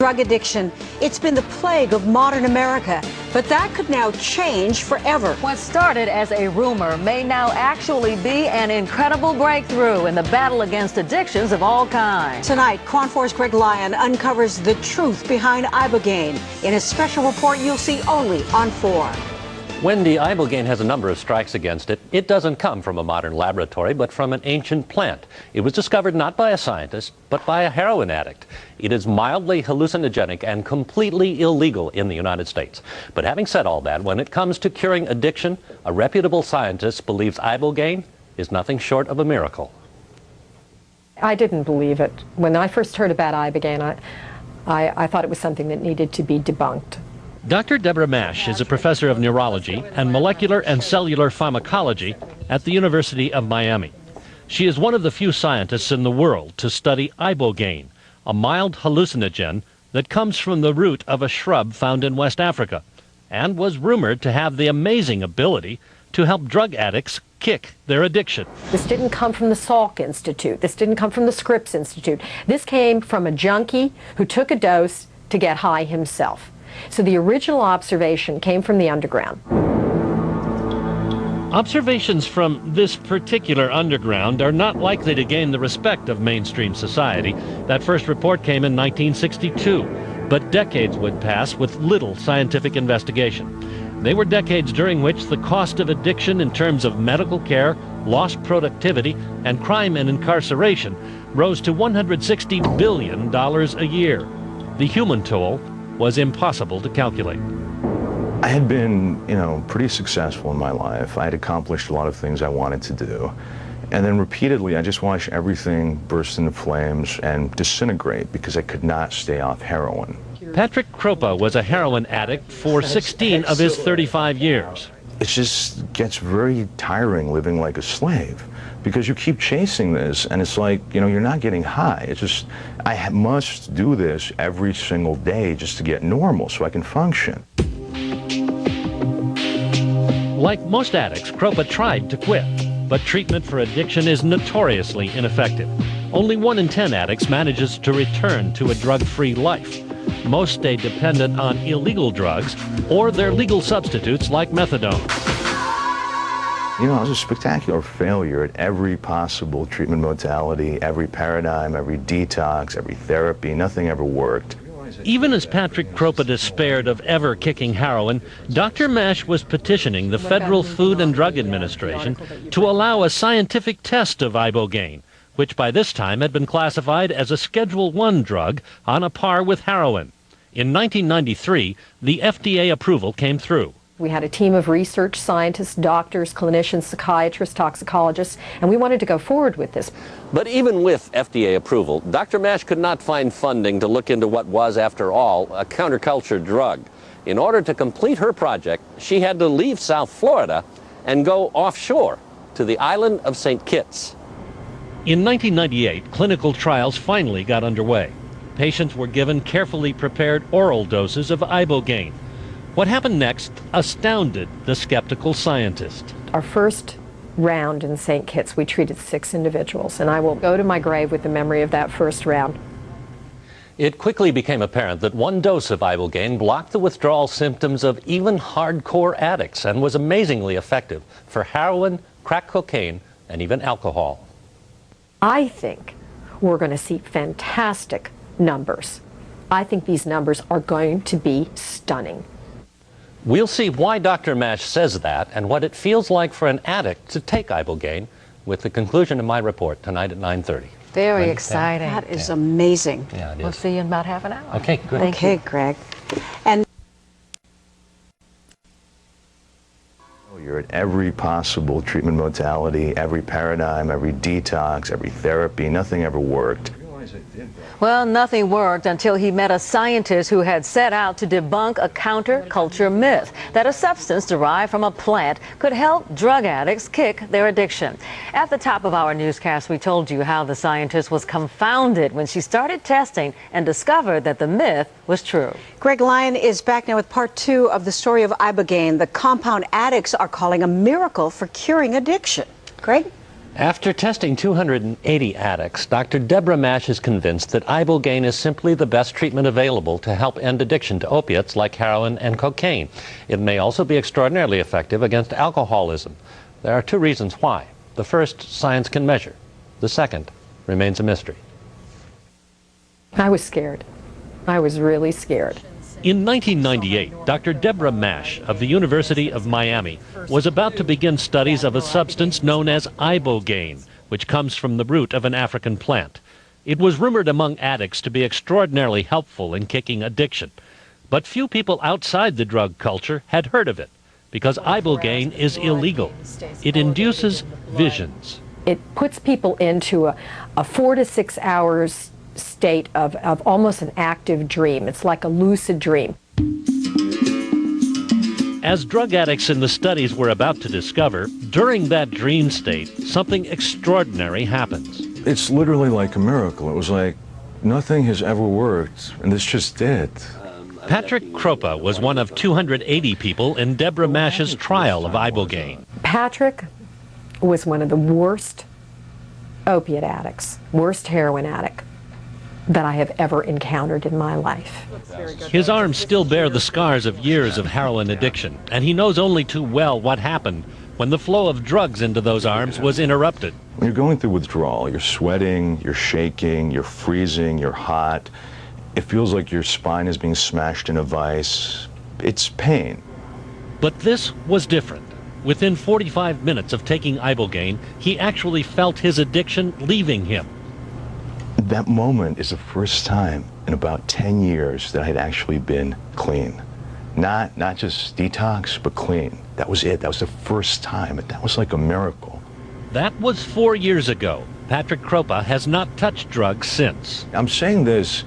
Drug addiction, it's been the plague of modern America, but that could now change forever. What started as a rumor may now actually be an incredible breakthrough in the battle against addictions of all kinds. Tonight, KRON 4's Greg Lyon uncovers the truth behind ibogaine in a special report you'll see only on 4. Wendy, ibogaine has a number of strikes against it. It doesn't come from a modern laboratory, but from an ancient plant. It was discovered not by a scientist, but by a heroin addict. It is mildly hallucinogenic and completely illegal in the United States. But having said all that, when it comes to curing addiction, a reputable scientist believes ibogaine is nothing short of a miracle. I didn't believe it. When I first heard about ibogaine, I thought it was something that needed to be debunked. Dr. Deborah Mash is a professor of neurology and molecular and cellular pharmacology at the University of Miami. She is one of the few scientists in the world to study ibogaine, a mild hallucinogen that comes from the root of a shrub found in West Africa, and was rumored to have the amazing ability to help drug addicts kick their addiction. This didn't come from the Salk Institute. This didn't come from the Scripps Institute. This came from a junkie who took a dose to get high himself. So the original observation came from the underground. Observations from this particular underground are not likely to gain the respect of mainstream society. That first report came in 1962, but decades would pass with little scientific investigation. They were decades during which the cost of addiction in terms of medical care, lost productivity, and crime and incarceration rose to $160 billion a year. The human toll was impossible to calculate. I had been, pretty successful in my life. I had accomplished a lot of things I wanted to do. And then repeatedly, I just watched everything burst into flames and disintegrate because I could not stay off heroin. Patrick Kropa was a heroin addict for 16 of his 35 years. It just gets very tiring living like a slave because you keep chasing this and it's like, you're not getting high. It's just, I must do this every single day just to get normal so I can function. Like most addicts, Kropa tried to quit, but treatment for addiction is notoriously ineffective. Only 1 in 10 addicts manages to return to a drug-free life. Most stay dependent on illegal drugs or their legal substitutes like methadone. I was a spectacular failure at every possible treatment modality, every paradigm, every detox, every therapy. Nothing ever worked. Even as Patrick Kropa despaired of ever kicking heroin, Dr. Mash was petitioning the Federal Food and Drug Administration to allow a scientific test of ibogaine, which by this time had been classified as a Schedule I drug on a par with heroin. In 1993, the FDA approval came through. We had a team of research scientists, doctors, clinicians, psychiatrists, toxicologists, and we wanted to go forward with this. But even with FDA approval, Dr. Mash could not find funding to look into what was, after all, a counterculture drug. In order to complete her project, she had to leave South Florida and go offshore to the island of St. Kitts. In 1998, clinical trials finally got underway. Patients were given carefully prepared oral doses of ibogaine. What happened next astounded the skeptical scientist. Our first round in St. Kitts, we treated 6 individuals, and I will go to my grave with the memory of that first round. It quickly became apparent that 1 dose of ibogaine blocked the withdrawal symptoms of even hardcore addicts and was amazingly effective for heroin, crack cocaine, and even alcohol. I think we're going to see fantastic numbers. I think these numbers are going to be stunning. We'll see why Dr. Mash says that and what it feels like for an addict to take ibogaine with the conclusion of my report tonight at 9:30. Very exciting. That is amazing. Yeah, it is. We'll see you in about half an hour. Okay, good. Okay, Greg. And You're at every possible treatment modality, every paradigm, every detox, every therapy. Nothing ever worked. Well, nothing worked until he met a scientist who had set out to debunk a counterculture myth that a substance derived from a plant could help drug addicts kick their addiction. At the top of our newscast, we told you how the scientist was confounded when she started testing and discovered that the myth was true. Greg Lyon is back now with part 2 of the story of ibogaine, the compound addicts are calling a miracle for curing addiction. Greg? After testing 280 addicts, Dr. Deborah Mash is convinced that ibogaine is simply the best treatment available to help end addiction to opiates like heroin and cocaine. It may also be extraordinarily effective against alcoholism. There are two reasons why. The first, science can measure. The second remains a mystery. I was scared. I was really scared. In 1998, Dr. Deborah Mash of the University of Miami was about to begin studies of a substance known as ibogaine, which comes from the root of an African plant. It was rumored among addicts to be extraordinarily helpful in kicking addiction. But few people outside the drug culture had heard of it, because ibogaine is illegal. It induces visions. It puts people into a 4 to 6 hours state of almost an active dream. It's like a lucid dream. As drug addicts in the studies were about to discover, during that dream state, something extraordinary happens. It's literally like a miracle. It was like nothing has ever worked, and this just did. Patrick Kropa was one of 280 people in Deborah Mash's trial of ibogaine. Patrick was one of the worst opiate addicts, worst heroin addict that I have ever encountered in my life. His arms still bear the scars of years of heroin addiction, and he knows only too well what happened when the flow of drugs into those arms was interrupted. When you're going through withdrawal, you're sweating, you're shaking, you're freezing, you're hot. It feels like your spine is being smashed in a vice. It's pain. But this was different. Within 45 minutes of taking ibogaine, he actually felt his addiction leaving him. That moment is the first time in about 10 years that I had actually been clean. Not just detox, but clean. That was it. That was the first time. That was like a miracle. That was 4 years ago. Patrick Kropa has not touched drugs since. I'm saying this,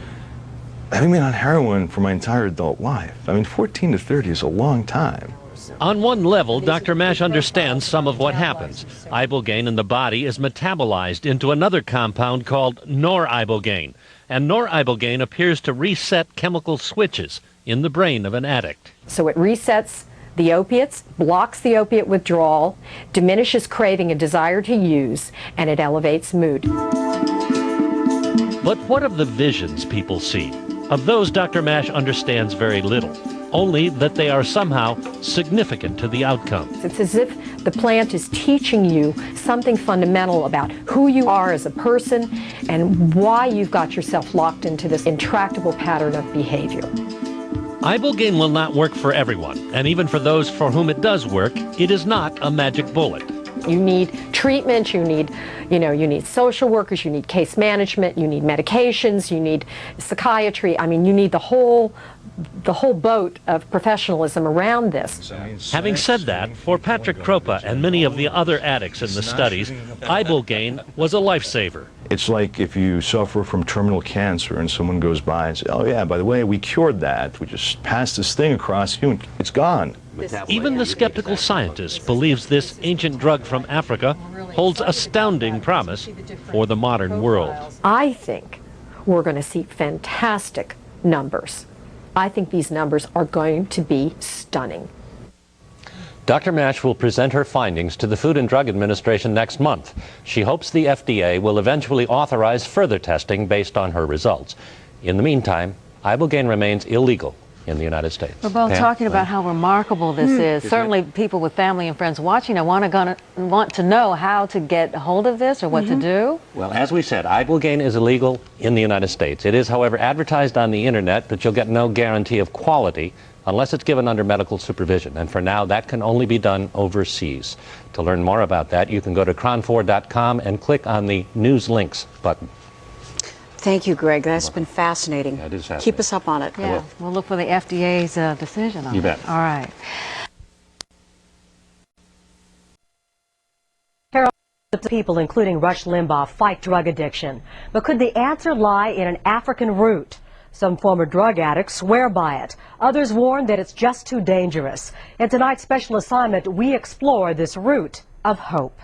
having been on heroin for my entire adult life. I mean, 14 to 30 is a long time. On one level, Dr. Mash understands some of what happens. Ibogaine in the body is metabolized into another compound called noribogaine, and noribogaine appears to reset chemical switches in the brain of an addict. So it resets the opiates, blocks the opiate withdrawal, diminishes craving and desire to use, and it elevates mood. But what of the visions people see? Of those, Dr. Mash understands very little. Only that they are somehow significant to the outcome. It's as if the plant is teaching you something fundamental about who you are as a person and why you've got yourself locked into this intractable pattern of behavior. Ibogaine will not work for everyone, and even for those for whom it does work, it is not a magic bullet. You need treatment, you need social workers, you need case management, you need medications, you need psychiatry. I mean, you need the whole boat of professionalism around this. Having said that, for Patrick Kropa and many of the other addicts in the studies, ibogaine was a lifesaver. It's like if you suffer from terminal cancer and someone goes by and says, oh yeah, by the way, we cured that. We just passed this thing across you and it's gone. Even the skeptical scientist believes this ancient drug from Africa holds astounding promise for the modern world. I think we're going to see fantastic numbers. I think these numbers are going to be stunning. Dr. Mash will present her findings to the Food and Drug Administration next month. She hopes the FDA will eventually authorize further testing based on her results. In the meantime, ibogaine remains illegal in the United States. We're both talking about how remarkable this is. Certainly people with family and friends watching want to know how to get hold of this or what to do. Well, as we said, ibogaine is illegal in the United States. It is, however, advertised on the internet, but you'll get no guarantee of quality unless it's given under medical supervision. And for now, that can only be done overseas. To learn more about that, you can go to cron4.com and click on the News Links button. Thank you, Greg. That's been fascinating. That is fascinating. Keep us up on it. Yeah, we'll look for the FDA's decision on it. You bet. All right. People, including Rush Limbaugh, fight drug addiction. But could the answer lie in an African root? Some former drug addicts swear by it. Others warn that it's just too dangerous. In tonight's special assignment, we explore this root of hope.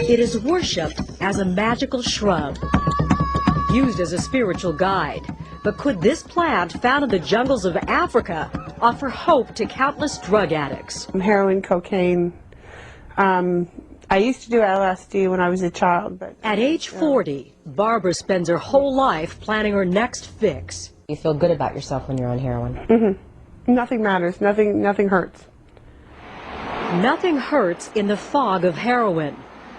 It is worshipped as a magical shrub, used as a spiritual guide. But could this plant found in the jungles of Africa offer hope to countless drug addicts. Heroin, cocaine. I used to do LSD when I was a child. But At age 40, Barbara spends her whole life planning her next fix. You feel good about yourself when you're on heroin? Mm-hmm. Nothing matters. Nothing hurts. Nothing hurts in the fog of heroin.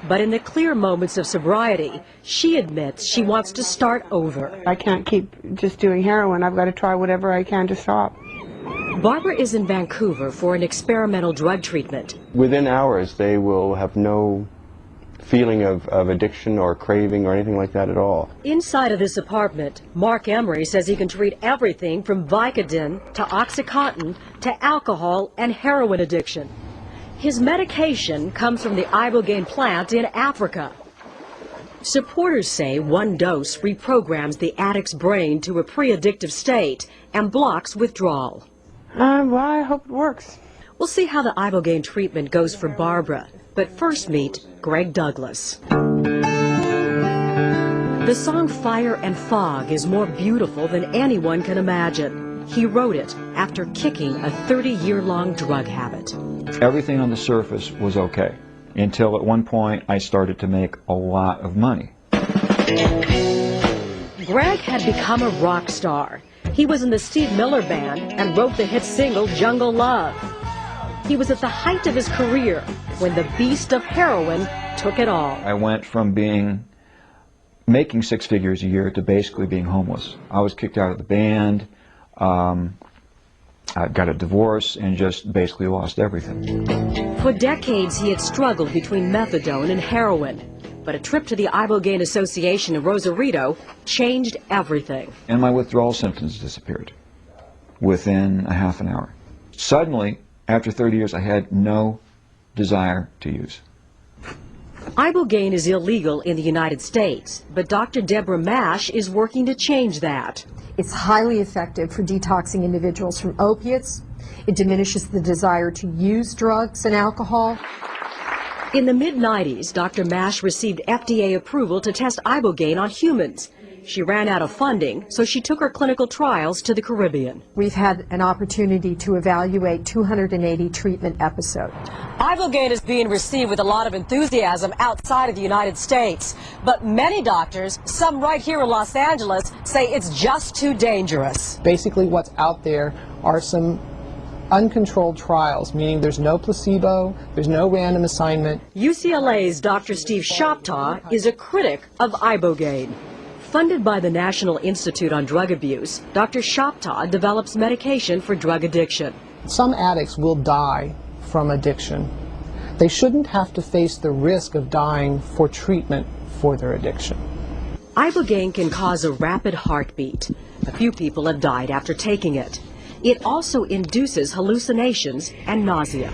But in the clear moments of sobriety, she admits she wants to start over. I can't keep just doing heroin. I've got to try whatever I can to stop. Barbara is in Vancouver for an experimental drug treatment. Within hours, they will have no feeling of addiction or craving or anything like that at all. Inside of this apartment, Mark Emery says he can treat everything from Vicodin to Oxycontin to alcohol and heroin addiction. His medication comes from the ibogaine plant in Africa. Supporters say one dose reprograms the addict's brain to a pre-addictive state and blocks withdrawal. Well, I hope it works. We'll see how the ibogaine treatment goes for Barbara, but first meet Greg Douglas. The song Fire and Fog is more beautiful than anyone can imagine. He wrote it after kicking a 30-year-long drug habit. Everything on the surface was okay, until at one point I started to make a lot of money. Greg had become a rock star. He was in the Steve Miller Band and wrote the hit single Jungle Love. He was at the height of his career when the beast of heroin took it all. I went from making 6 figures a year to basically being homeless. I was kicked out of the band, I got a divorce, and just basically lost everything. For decades he had struggled between methadone and heroin. But a trip to the Ibogaine Association in Rosarito changed everything. And my withdrawal symptoms disappeared within a half an hour. Suddenly, after 30 years, I had no desire to use. Ibogaine is illegal in the United States, but Dr. Deborah Mash is working to change that. It's highly effective for detoxing individuals from opiates. It diminishes the desire to use drugs and alcohol. In the mid-90s, Dr. Mash received FDA approval to test ibogaine on humans. She ran out of funding, so she took her clinical trials to the Caribbean. We've had an opportunity to evaluate 280 treatment episodes. Ibogaine is being received with a lot of enthusiasm outside of the United States. But many doctors, some right here in Los Angeles, say it's just too dangerous. Basically what's out there are some uncontrolled trials, meaning there's no placebo, there's no random assignment. UCLA's Dr. Steve Shoptaw is a critic of ibogaine. Funded by the National Institute on Drug Abuse, Dr. Shoptaw develops medication for drug addiction. Some addicts will die from addiction. They shouldn't have to face the risk of dying for treatment for their addiction. Ibogaine can cause a rapid heartbeat. A few people have died after taking it. It also induces hallucinations and nausea.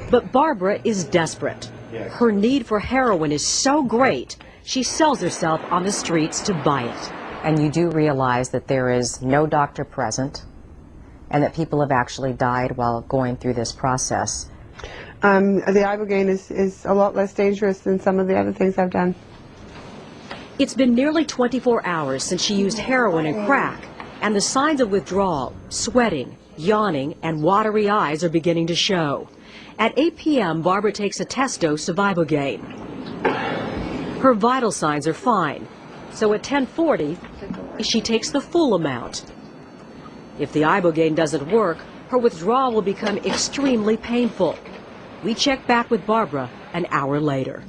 But Barbara is desperate. Her need for heroin is so great, she sells herself on the streets to buy it. And you do realize that there is no doctor present and that people have actually died while going through this process. The ibogaine is a lot less dangerous than some of the other things I've done. It's been nearly 24 hours since she used heroin and crack, and the signs of withdrawal, sweating, yawning, and watery eyes are beginning to show. At 8 p.m., Barbara takes a test dose of ibogaine. Her vital signs are fine, so at 10:40, she takes the full amount. If the ibogaine doesn't work, her withdrawal will become extremely painful. We check back with Barbara an hour later.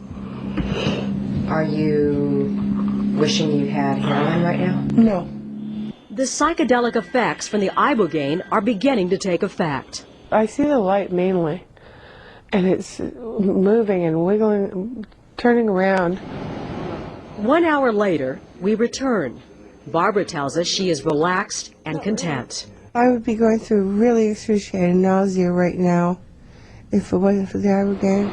Are you wishing you had heroin right now? No. The psychedelic effects from the ibogaine are beginning to take effect. I see the light mainly, and it's moving and wiggling, turning around. 1 hour later, we return. Barbara tells us she is relaxed and content. I would be going through really excruciating nausea right now if it wasn't for the ibogaine.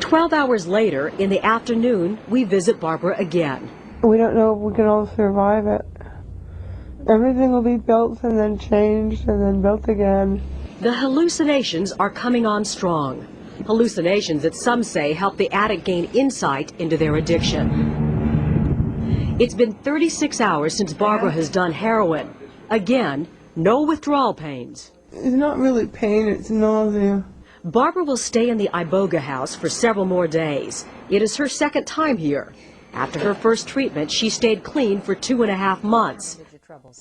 12 hours later, in the afternoon, we visit Barbara again. We don't know if we can all survive it. Everything will be built and then changed and then built again. The hallucinations are coming on strong. Hallucinations that some say help the addict gain insight into their addiction. It's been 36 hours since Barbara has done heroin. Again, no withdrawal pains. It's not really pain, it's nausea. Barbara will stay in the Iboga house for several more days. It is her second time here. After her first treatment, she stayed clean for 2.5 months.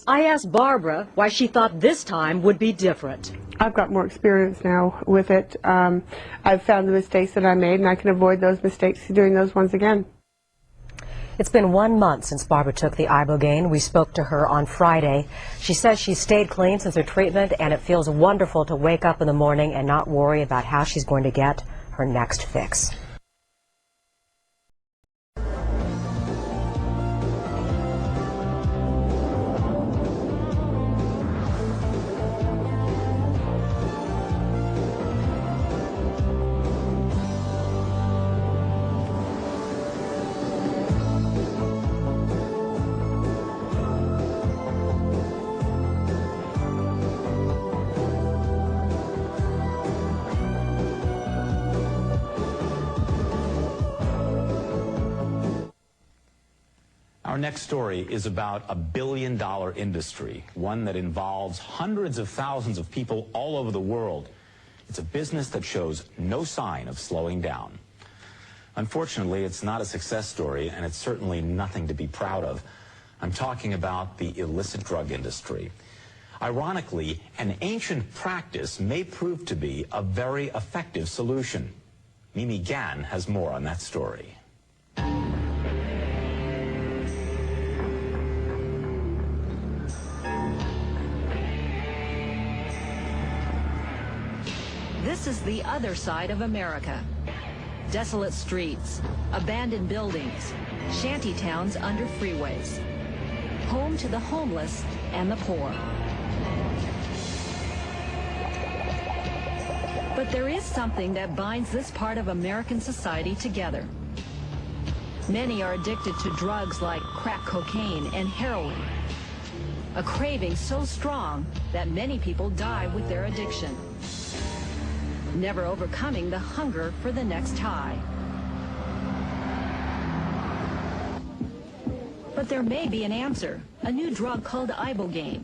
I asked Barbara why she thought this time would be different. I've got more experience now with it. I've found the mistakes that I made, and I can avoid those mistakes doing those ones again. It's been 1 month since Barbara took the ibogaine. We spoke to her on Friday. She says she's stayed clean since her treatment, and it feels wonderful to wake up in the morning and not worry about how she's going to get her next fix. Our next story is about a billion-dollar industry, one that involves hundreds of thousands of people all over the world. It's a business that shows no sign of slowing down. Unfortunately, it's not a success story, and it's certainly nothing to be proud of. I'm talking about the illicit drug industry. Ironically, an ancient practice may prove to be a very effective solution. Mimi Gann has more on that story. This is the other side of America. Desolate streets, abandoned buildings, shanty towns under freeways. Home to the homeless and the poor. But there is something that binds this part of American society together. Many are addicted to drugs like crack cocaine and heroin. A craving so strong that many people die with their addiction, never overcoming the hunger for the next high. But there may be an answer, a new drug called ibogaine.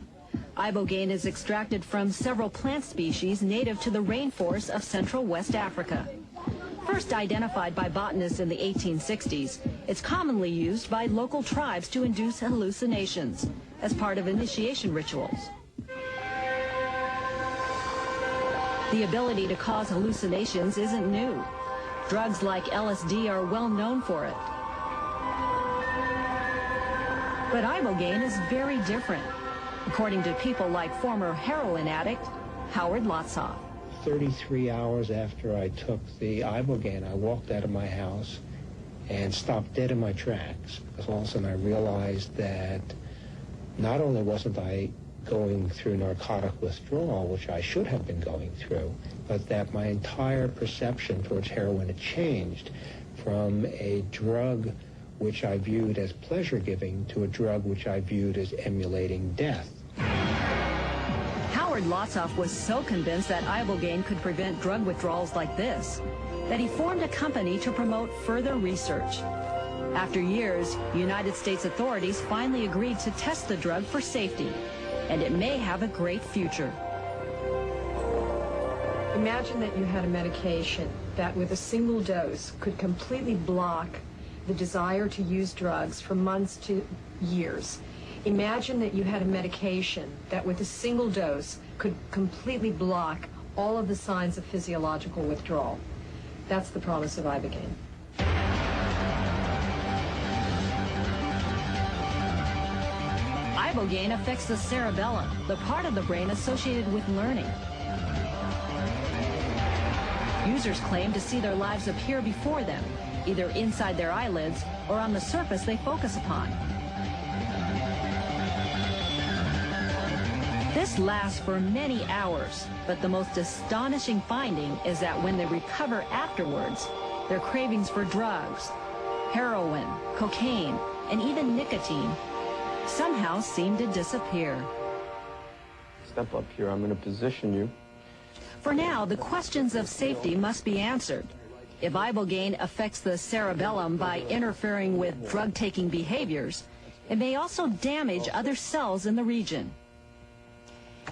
Ibogaine is extracted from several plant species native to the rainforests of Central West Africa. First identified by botanists in the 1860s, it's commonly used by local tribes to induce hallucinations as part of initiation rituals. The ability to cause hallucinations isn't new. Drugs like LSD are well known for it. But ibogaine is very different, according to people like former heroin addict Howard Lotsoff. 33 hours after I took the ibogaine, I walked out of my house and stopped dead in my tracks, because all of a sudden I realized that not only wasn't I going through narcotic withdrawal, which I should have been going through, but that my entire perception towards heroin had changed from a drug which I viewed as pleasure-giving to a drug which I viewed as emulating death. Howard Lotsoff was so convinced that ibogaine could prevent drug withdrawals like this that he formed a company to promote further research. After years, United States authorities finally agreed to test the drug for safety, and it may have a great future. Imagine that you had a medication that with a single dose could completely block the desire to use drugs for months to years. Imagine that you had a medication that with a single dose could completely block all of the signs of physiological withdrawal. That's the promise of ibogaine. Ibogaine affects the cerebellum, the part of the brain associated with learning. Users claim to see their lives appear before them, either inside their eyelids or on the surface they focus upon. This lasts for many hours, but the most astonishing finding is that when they recover afterwards, their cravings for drugs, heroin, cocaine, and even nicotine somehow seem to disappear. Step up here, I'm going to position you. For now, the questions of safety must be answered. If ibogaine affects the cerebellum by interfering with drug-taking behaviors, it may also damage other cells in the region.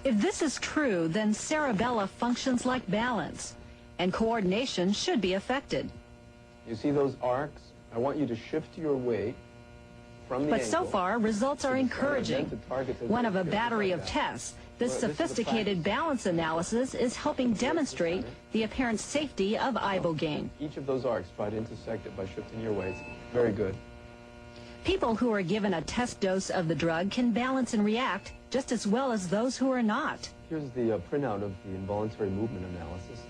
If this is true, then cerebella functions like balance, and coordination should be affected. You see those arcs? I want you to shift your weight from the But so ankle far, results are to the encouraging. center, to target the One of a ankle, battery like of that. tests, this Well, this is the sophisticated balance analysis is helping demonstrate the apparent safety of ibogaine. Each of those arcs, try to intersect it by shifting your weights. Very good. People who are given a test dose of the drug can balance and react just as well as those who are not. Here's the printout of the involuntary movement analysis.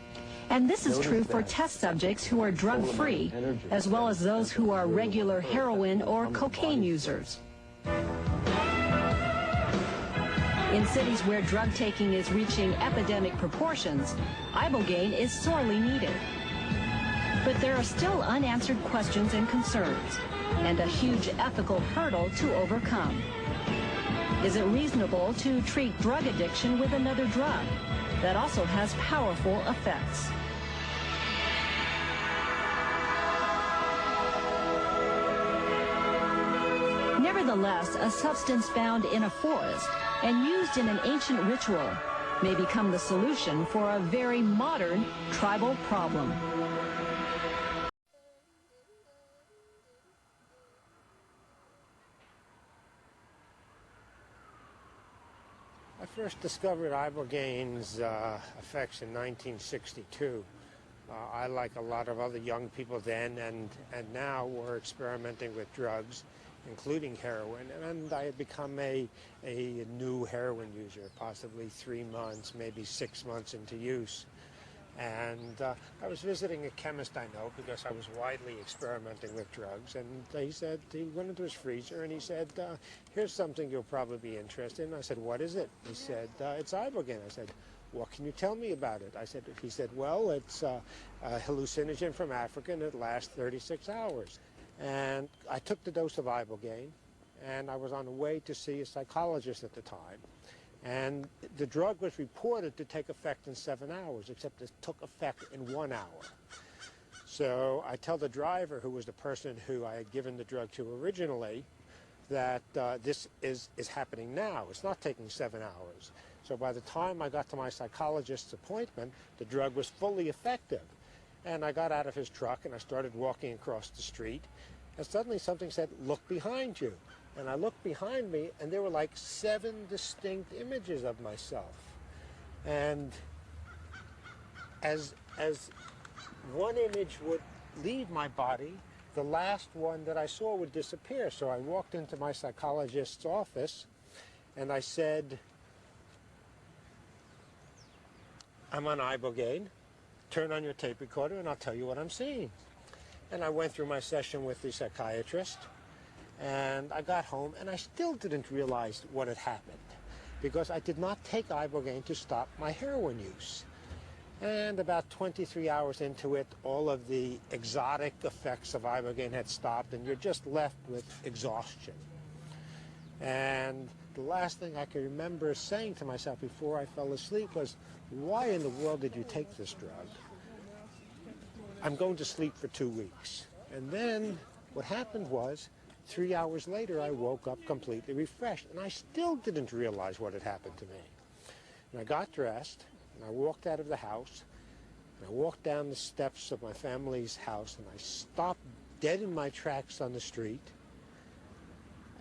And this is Notice true for that test subjects who are drug-free, energy as well as those who are regular heroin or cocaine users. In cities where drug taking is reaching epidemic proportions, ibogaine is sorely needed. But there are still unanswered questions and concerns, and a huge ethical hurdle to overcome. Is it reasonable to treat drug addiction with another drug that also has powerful effects? Nevertheless, a substance found in a forest and used in an ancient ritual may become the solution for a very modern tribal problem. I first discovered ibogaine's effects in 1962. I, like a lot of other young people then and now, were experimenting with drugs, including heroin, and I had become a new heroin user, possibly 3 months, maybe 6 months into use. And I was visiting a chemist I know because I was widely experimenting with drugs, and he went into his freezer and he said, here's something you'll probably be interested in. I said, what is it? He said, it's ibogaine. I said, what can you tell me about it? He said, well, it's a hallucinogen from Africa and it lasts 36 hours. And I took the dose of ibogaine, and I was on the way to see a psychologist at the time. And the drug was reported to take effect in 7 hours, except it took effect in 1 hour. So I tell the driver, who was the person who I had given the drug to originally, that this is happening now. It's not taking 7 hours. So by the time I got to my psychologist's appointment, the drug was fully effective. And I got out of his truck and I started walking across the street, and suddenly something said, look behind you. And I looked behind me, and there were like 7 distinct images of myself. And as one image would leave my body, the last one that I saw would disappear. So I walked into my psychologist's office, and I said, I'm on ibogaine. Turn on your tape recorder, and I'll tell you what I'm seeing. And I went through my session with the psychiatrist. And I got home, and I still didn't realize what had happened, because I did not take ibogaine to stop my heroin use. And about 23 hours into it, all of the exotic effects of ibogaine had stopped, and you're just left with exhaustion. And the last thing I can remember saying to myself before I fell asleep was, why in the world did you take this drug? I'm going to sleep for 2 weeks. And then what happened was, 3 hours later, I woke up completely refreshed, and I still didn't realize what had happened to me. And I got dressed, and I walked out of the house, and I walked down the steps of my family's house, and I stopped dead in my tracks on the street,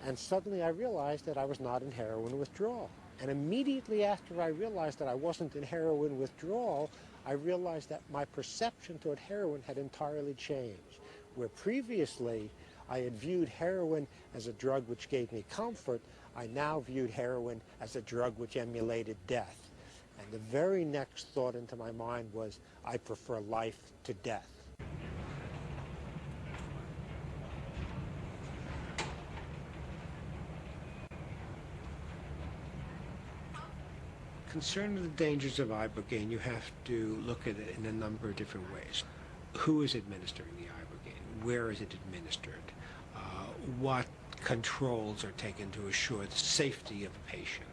and suddenly I realized that I was not in heroin withdrawal. And immediately after I realized that I wasn't in heroin withdrawal, I realized that my perception toward heroin had entirely changed. Where previously I had viewed heroin as a drug which gave me comfort, I now viewed heroin as a drug which emulated death. And the very next thought into my mind was, I prefer life to death. Concerning the dangers of ibogaine, you have to look at it in a number of different ways. Who is administering the ibogaine? Where is it administered? What controls are taken to assure the safety of a patient?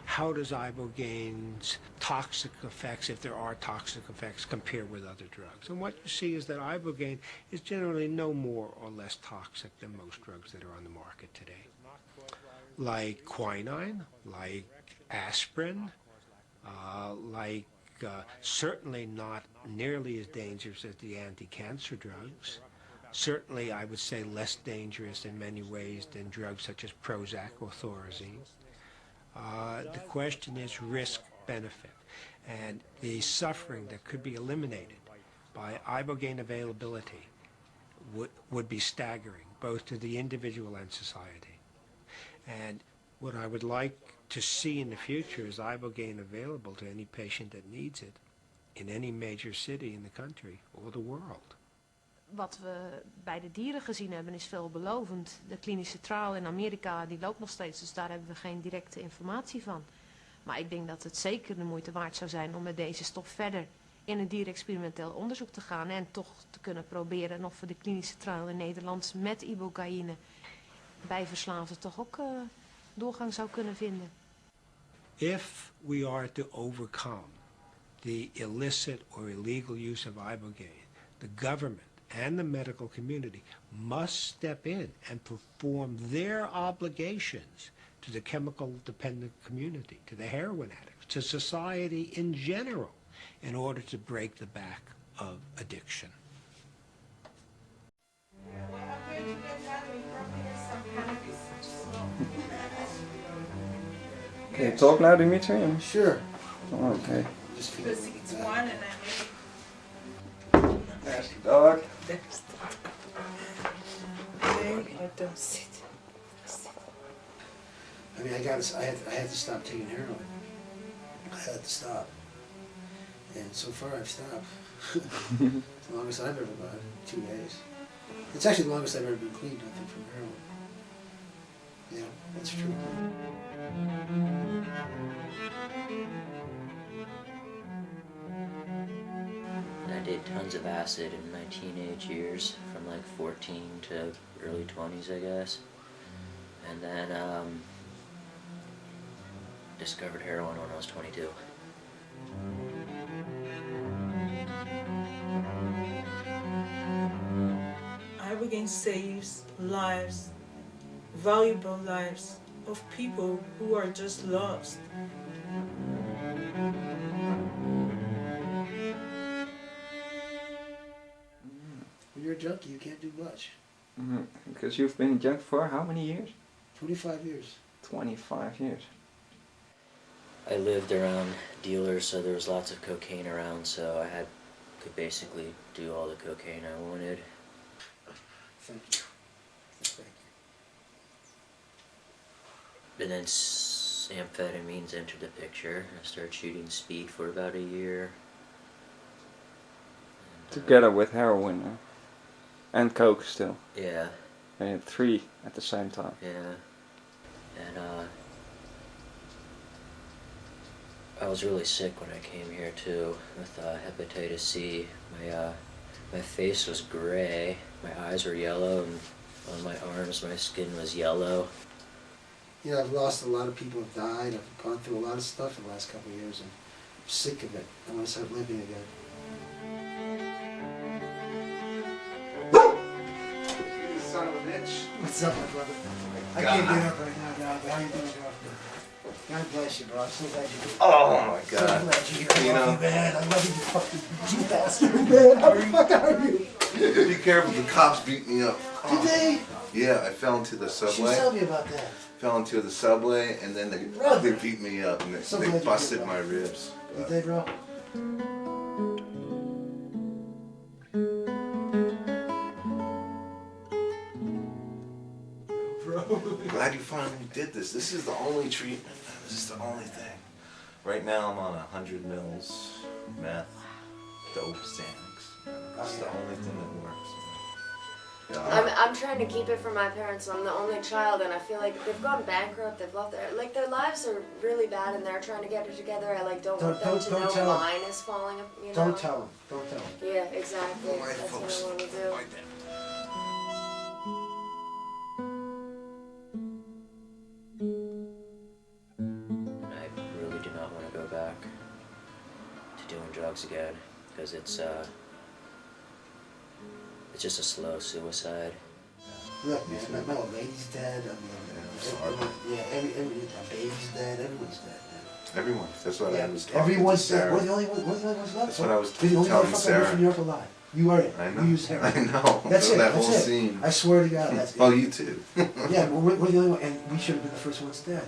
How does ibogaine's toxic effects, if there are toxic effects, compare with other drugs? And what you see is that ibogaine is generally no more or less toxic than most drugs that are on the market today. Like quinine, like aspirin, Certainly not nearly as dangerous as the anti-cancer drugs. Certainly, I would say less dangerous in many ways than drugs such as Prozac or Thorazine. The question is risk-benefit, and the suffering that could be eliminated by ibogaine availability would be staggering, both to the individual and society. And what I would like to see in the future is ibogaine available to any patient that needs it in any major city in the country or the world. Wat we bij de dieren gezien hebben is veelbelovend. De klinische trial in Amerika die loopt nog steeds, dus daar hebben we geen directe informatie van. Maar ik denk dat het zeker de moeite waard zou zijn om met deze stof verder in een dierexperimenteel onderzoek te gaan en toch te kunnen proberen of we de klinische trial in Nederland met ibogaine bij verslaafden toch ook doorgang zou kunnen vinden. If we are to overcome the illicit or illegal use of ibogaine, the government and the medical community must step in and perform their obligations to the chemical-dependent community, to the heroin addicts, to society in general, in order to break the back of addiction. Okay, talk now, Dimitri. Sure. Oh, okay. Just Because it's one and There's the dog. there's I don't sit. I mean, I had to stop taking heroin. I had to stop. And so far I've stopped. It's the longest I've ever gone, 2 days. It's actually the longest I've ever been clean, I think, from heroin. Yeah, that's true. I did tons of acid in my teenage years, from like 14 to early 20s, I guess. And then discovered heroin when I was 22. ibogaine saves lives, valuable lives of people who are just lost. When you're a junkie, you can't do much. Because you've been a junk for how many years? 25 years. 25 years. I lived around dealers, so there was lots of cocaine around, so I could basically do all the cocaine I wanted. Thank you. Thank you. And then amphetamines entered the picture. I started shooting speed for about a year. Together with heroin and coke still. Yeah. I had 3 at the same time. Yeah. And I was really sick when I came here too, with hepatitis C. My face was gray, my eyes were yellow, and on my arms my skin was yellow. You know, I've lost a lot of people, have died, I've gone through a lot of stuff in the last couple of years, and I'm sick of it. I want to start living again. You son of a bitch. What's up, my brother? I can't get up right now, dog. How you doing, bro? God bless you, bro. I'm so glad you're here. Oh my God. So glad you're here. You I love know- you, man. I love you, you fucking you bastard, man. How the fuck are you? Be careful, the cops beat me up. Did they? Yeah, I fell into the You subway. should tell me about that. Fell into the subway, and then they beat me up, and So they glad you busted did, my bro. ribs. Did they, bro? Glad you finally did this. This is the only treatment. This is the only thing. Right now I'm on 100 mils meth, dope, Xanax. This is the only thing that works. Yeah. I'm trying to keep it from my parents. I'm the only child, and I feel like they've gone bankrupt. They've lost their lives are really bad, and they're trying to get it together. I don't want them to know tell 'em. mine is falling. You know. Don't tell him. Don't tell him. Yeah, exactly. That's what I want to do. I really do not want to go back to doing drugs again, because it's just a slow suicide. Look, man, my old lady's dead. I mean, my baby's dead. Everyone's dead, man. Everyone. That's what I was talking Everyone's to dead. Sarah. We're the only ones left. That's what I was We're the only telling motherfucker Sarah. from New York alive. You are it. I know. You use heroin. I know. That's it. That That's whole it. scene. I swear to God, that's it. Oh, you too. Yeah, we're the only one, and we should have been the first ones dead.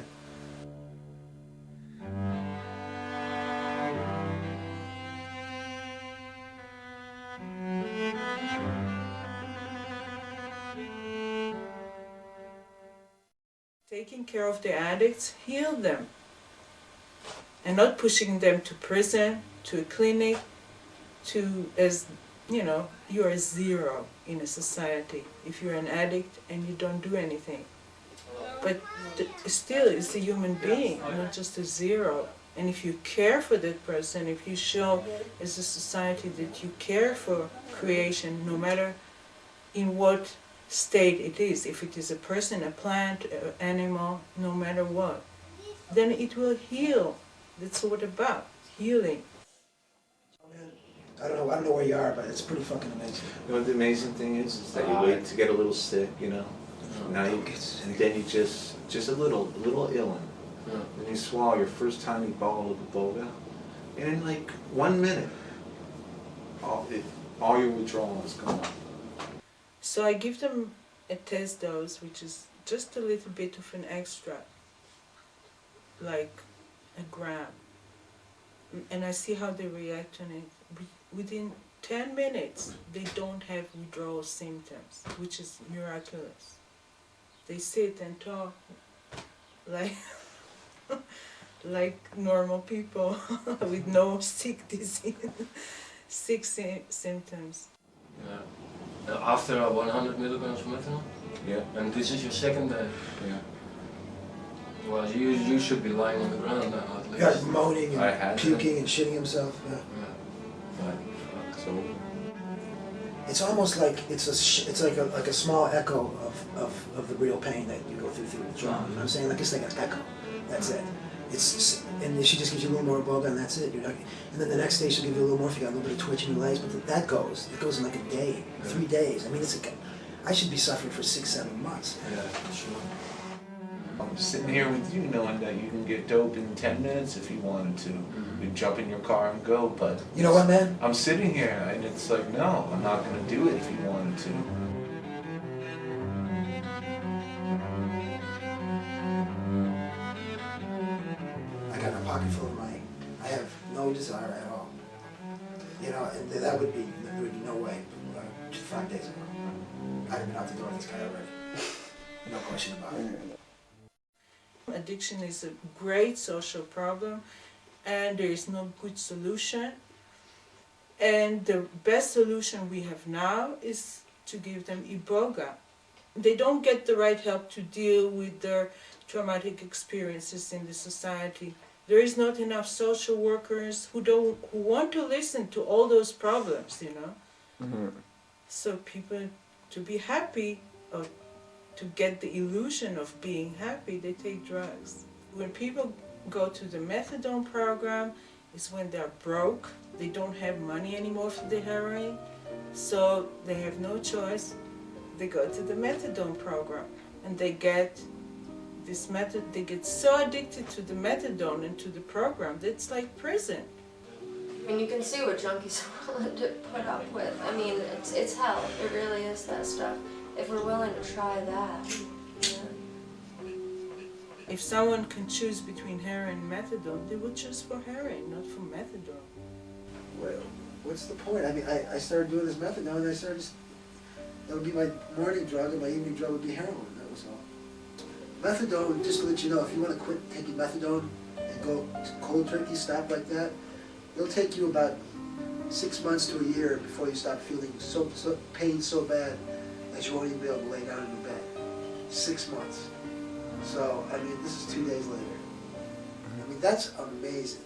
Taking care of the addicts, heal them. And not pushing them to prison, to a clinic, to, as you know, you are zero in a society if you're an addict and you don't do anything. But still, it's a human being, not just a zero. And if you care for that person, if you show as a society that you care for creation, no matter in what state it is, if it is a person, a plant, an animal, no matter what, then it will heal. That's what it's about, healing. I don't know where you are, but it's pretty fucking amazing. You know what the amazing thing is that you wait to get a little sick, you know. Now you get sick. And then you just a little illin. Then you swallow your first tiny bottle of iboga, and in like 1 minute, all your withdrawal is gone. So I give them a test dose, which is just a little bit of an extra, like a gram. And I see how they react on it. Within 10 minutes, they don't have withdrawal symptoms, which is miraculous. They sit and talk like like normal people with no sick disease, sick symptoms. Yeah. After 100 milligrams of methanol? Yeah. And this is your second day? Yeah. Well, you should be lying on the ground now at least. Yeah, moaning and puking and shitting himself. Yeah. So it's almost like it's like a small echo of the real pain that you go through withdrawal. You know what I'm saying? Like it's like an echo. That's it. And she just gives you a little more iboga and that's it. And then the next day she'll give you a little more if you got a little bit of twitch in your legs. But that goes. It goes in like a day, 3 days. I mean, I should be suffering for 6-7 months. Yeah, sure. I'm sitting here with you knowing that you can get dope in 10 minutes if you wanted to. You can jump in your car and go, but... You know what, man? I'm sitting here and it's like, no, I'm not going to do it if you wanted to. I got a pocket full of money. I have no desire at all. You know, and there would be no way. 5 days ago, I'd have been out the door with this guy already. No question about it. Addiction is a great social problem and there is no good solution. And the best solution we have now is to give them iboga. They don't get the right help to deal with their traumatic experiences in the society. There is not enough social workers who want to listen to all those problems, you know. Mm-hmm. So people, to be happy or to get the illusion of being happy, they take drugs. When people go to the methadone program, it's when they're broke, they don't have money anymore for the heroin, so they have no choice. They go to the methadone program and they get this they get so addicted to the methadone and to the program that it's like prison. I mean, you can see what junkies are willing to put up with. I mean, it's hell. It really is that stuff. If we're willing to try that. Yeah. If someone can choose between heroin and methadone, they would choose for heroin, not for methadone. Well, what's the point? I mean, I started doing this methadone and I started just, that would be my morning drug and my evening drug would be heroin, that was all. Methadone, just to let you know, if you want to quit taking methadone and go cold turkey, stop like that, it'll take you about 6 months to a year before you stop feeling pain so bad that you won't even be able to lay down in your bed. 6 months. So, I mean, this is 2 days later. I mean, that's amazing.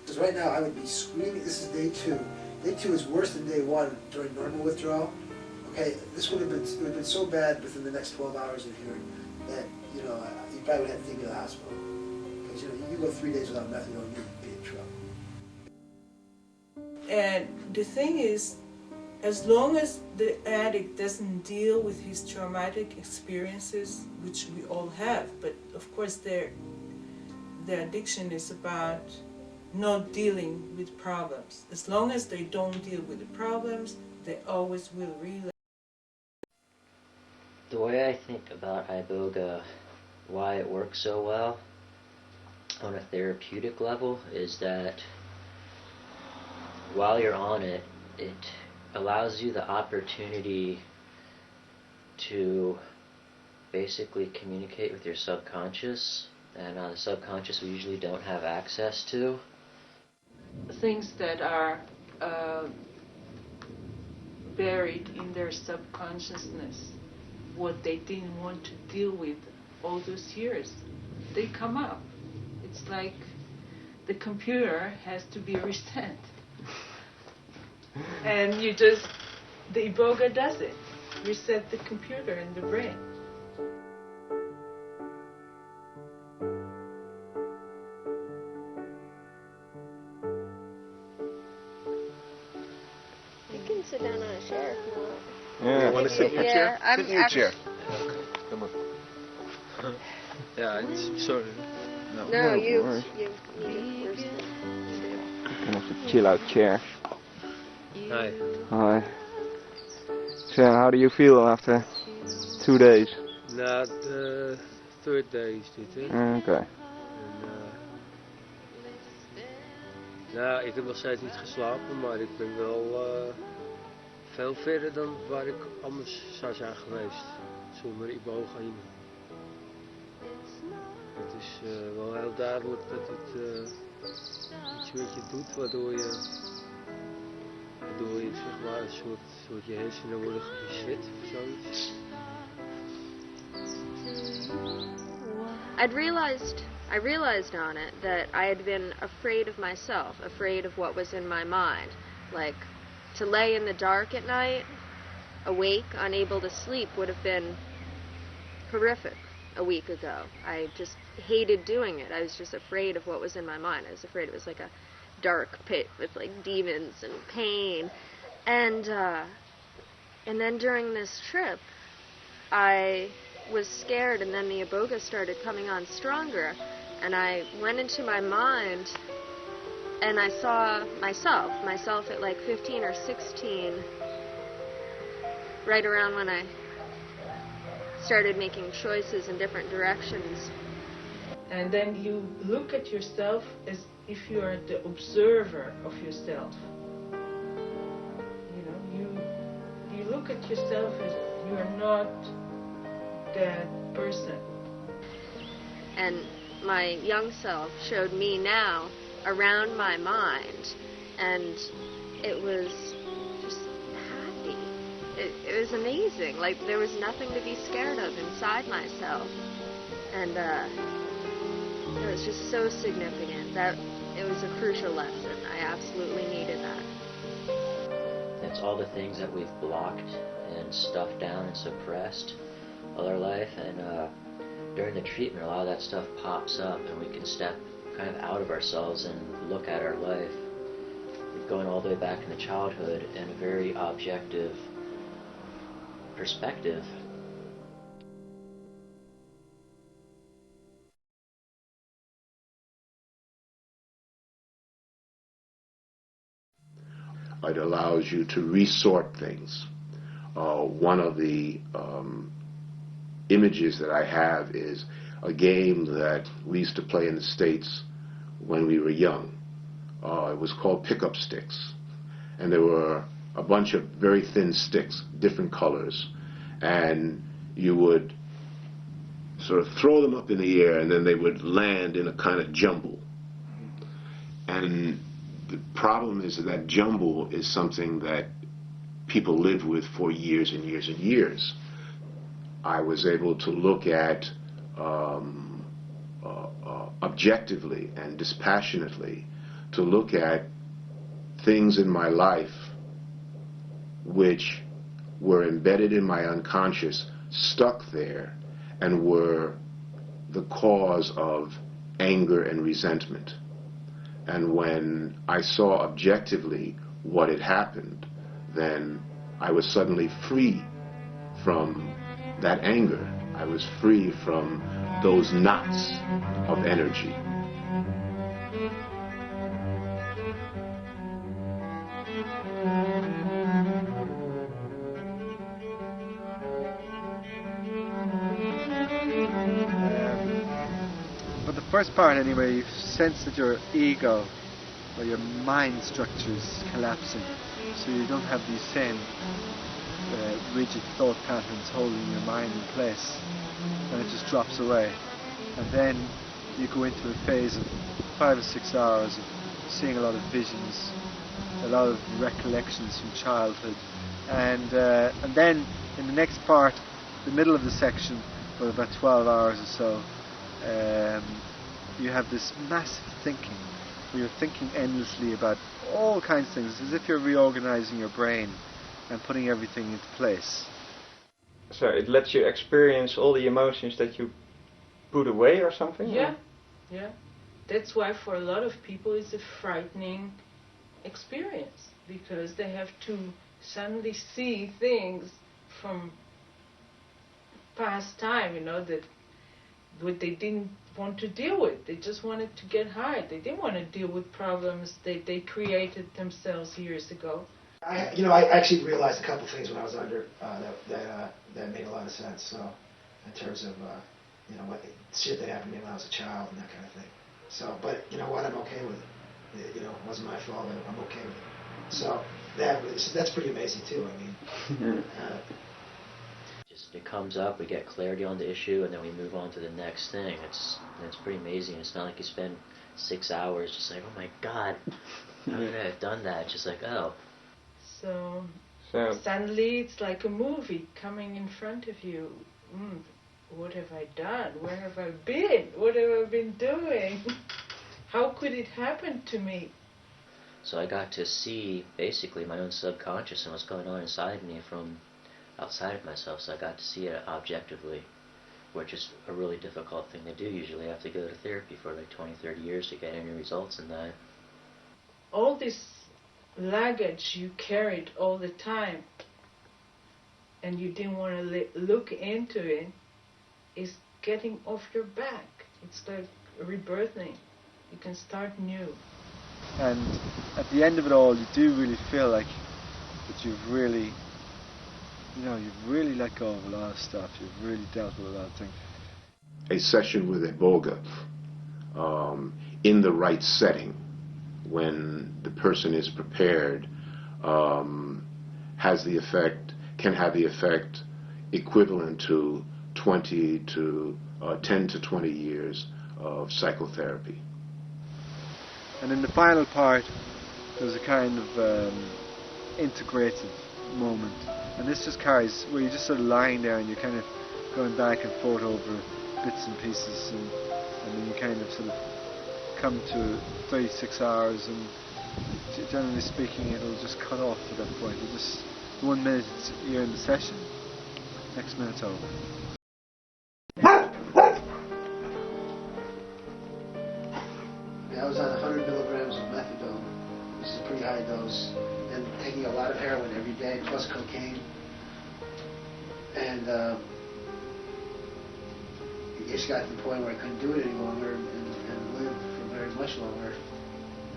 Because right now I would be screaming, this is day 2. Day 2 is worse than day 1 during normal withdrawal. Okay, this would have been so bad within the next 12 hours in here that, you know, you probably would have to take me to the hospital. Because, you know, you go 3 days without methadone, you'd be in trouble. And the thing is, as long as the addict doesn't deal with his traumatic experiences, which we all have, but of course they're the addiction is about not dealing with problems. As long as they don't deal with the problems, they always will relapse. The way I think about iboga, why it works so well on a therapeutic level, is that while you're on it, it allows you the opportunity to basically communicate with your subconscious, and the subconscious we usually don't have access to. Things that are buried in their subconsciousness, what they didn't want to deal with all those years, they come up. It's like the computer has to be reset. And you just, the iboga does it. Reset the computer in the brain. You can sit down on a chair if you want. Yeah. You want to sit in your chair? Sit in your chair. Come on. Yeah, it's sorry. No, No, you worries. need it first. Kind of a chill out chair. Hi. Hi. So how do you feel after 2 days? Na de third day is dit, hè? Okay. Nou, ik heb nog steeds niet geslapen, maar ik ben wel veel verder dan waar ik anders zou zijn geweest zonder ibogaine. Het is wel heel duidelijk dat het iets met je doet, waardoor je zeg maar een soort je hersenen worden gereset of zoiets. I realized on it that I had been afraid of myself, afraid of what was in my mind. Like, to lay in the dark at night, awake, unable to sleep, would have been horrific a week ago. I just hated doing it. I was just afraid of what was in my mind. I was afraid it was like a dark pit with like demons and pain. And then during this trip, I was scared, and then the iboga started coming on stronger, and I went into my mind and I saw myself at like 15 or 16, right around when I started making choices in different directions. And then you look at yourself as if you are the observer of yourself. You know, you look at yourself as you are not that person. And my young self showed me now around my mind, and it was just happy. It was amazing. Like, there was nothing to be scared of inside myself. And it was just so significant. That it was a crucial lesson. I absolutely needed that. It's all the things that we've blocked and stuffed down and suppressed all our life, and during the treatment a lot of that stuff pops up, and we can step kind of out of ourselves and look at our life going all the way back into childhood in a very objective perspective. It allows you to resort things. One of the images that I have is a game that we used to play in the States when we were young. It was called pick-up sticks, and there were a bunch of very thin sticks, different colors, and you would sort of throw them up in the air, and then they would land in a kind of jumble. And the problem is that jumble is something that people live with for years and years and years. I was able to look at objectively and dispassionately, to look at things in my life which were embedded in my unconscious, stuck there, and were the cause of anger and resentment. And when I saw objectively what had happened, then I was suddenly free from that anger. I was free from those knots of energy. But the first part anyway, you sense that your ego or your mind structure is collapsing, so you don't have these same rigid thought patterns holding your mind in place, and it just drops away. And then you go into a phase of 5 or 6 hours of seeing a lot of visions, a lot of recollections from childhood, and then in the next part, the middle of the section, for about 12 hours or so, you have this massive thinking, where you're thinking endlessly about all kinds of things, as if you're reorganizing your brain and putting everything into place. So it lets you experience all the emotions that you put away or something? Yeah, or? yeah. That's why for a lot of people it's a frightening experience, because they have to suddenly see things from past time, you know, that what they didn't want to deal with. They just wanted to get high. They didn't want to deal with problems they created themselves years ago. I actually realized a couple things when I was under that made a lot of sense. So, in terms of what shit that happened to me when I was a child and that kind of thing. So, but you know what? I'm okay with it. It wasn't my fault. I'm okay with it. So that's pretty amazing too. I mean, just it comes up, we get clarity on the issue, and then we move on to the next thing. It's pretty amazing. It's not like you spend 6 hours just like, oh my God, how could I have done that? It's just like, oh. So suddenly it's like a movie coming in front of you. What have I done? Where have I been? What have I been doing? How could it happen to me? So I got to see basically my own subconscious and what's going on inside me from outside of myself. So I got to see it objectively, which is a really difficult thing to do. Usually I have to go to therapy for like 20, 30 years to get any results in that. All this luggage you carried all the time and you didn't want to look into it is getting off your back. It's like rebirthing. You can start new. And at the end of it all, you do really feel like that you've really let go of a lot of stuff. You've really dealt with a lot of things. A session with iboga in the right setting, when the person is prepared, can have the effect equivalent to 10 to 20 years of psychotherapy. And in the final part, there's a kind of integrated moment, and this just carries where you're just sort of lying there and you're kind of going back and forth over bits and pieces, and then you kind of sort of come to 36 hours, and generally speaking it'll just cut off at that point. You just 1 minute you're in the session, next minute's over. I was on 100 milligrams of methadone, which is a pretty high dose, and taking a lot of heroin every day, plus cocaine. And it just got to the point where I couldn't do it any longer and live for very much longer.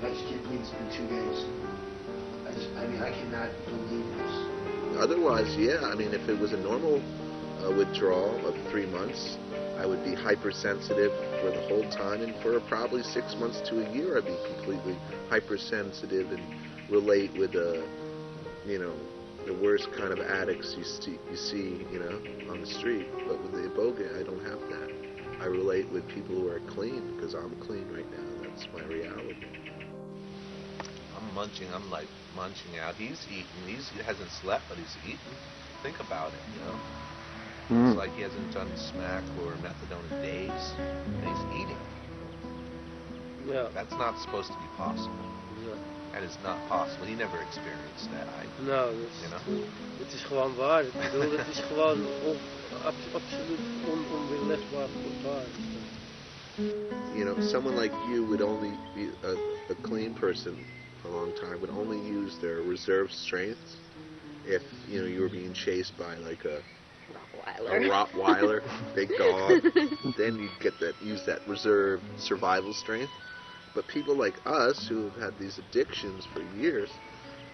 I just can't believe it's been 2 days. I cannot believe this. Otherwise, yeah, I mean, if it was a normal withdrawal of 3 months, I would be hypersensitive for the whole time, and for probably 6 months to a year I'd be completely hypersensitive and relate with the worst kind of addicts you see on the street. But with the ibogaine, I don't have that. I relate with people who are clean, because I'm clean right now. That's my reality. I'm like munching out. He's eating. He hasn't slept, but he's eating. Think about it, It's like he hasn't done smack or methadone in days, and he's eating. Yeah. That's not supposed to be possible. Ja. That is not possible. He never experienced that. Het is gewoon waar. Ik bedoel, het is gewoon absoluut onweerlegbaar waar. Someone like you would only be a clean person for a long time, would only use their reserve strength if, you were being chased by like a Rottweiler. Rottweiler, big dog. Then you get that, use that reserve survival strength. But people like us who have had these addictions for years,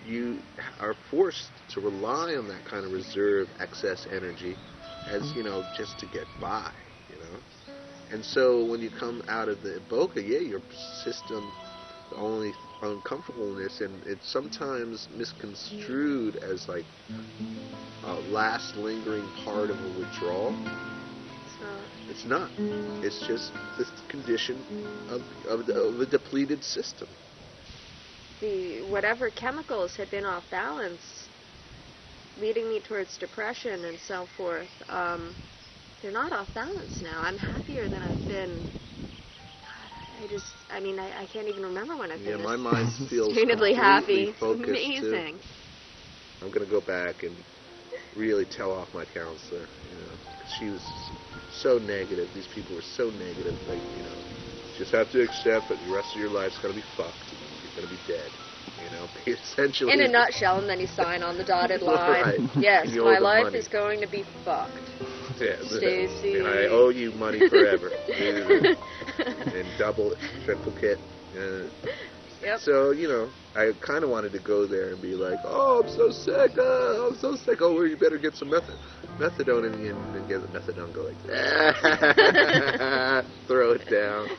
you are forced to rely on that kind of reserve excess energy as, you know, just to get by, you know. And so when you come out of the iboga, yeah, your system, the only uncomfortableness, and it's sometimes misconstrued as like a last lingering part of a withdrawal. It's not. It's just this condition of a depleted system. Whatever chemicals had been off balance, leading me towards depression and so forth, they're not off balance now. I'm happier than I've been. I can't even remember when I've been my mind feels sustainably happy. It's focused amazing. I'm going to go back and really tell off my counselor, you know, 'cause she was so negative. These people were so negative. Like, you know, just have to accept that the rest of your life's going to be fucked. You're going to be dead. You know, essentially. In a nutshell, and then you sign on the dotted line. Right. Yes, And you owe my the life money. is going to be fucked. Yeah, Stacy. and I owe you money forever. And double, triplicate. Yep. So, you know, I kind of wanted to go there and be like, oh, I'm so sick. I'm so sick. Oh, well, you better get some methadone in you, and get the methadone, go like that. Throw it down.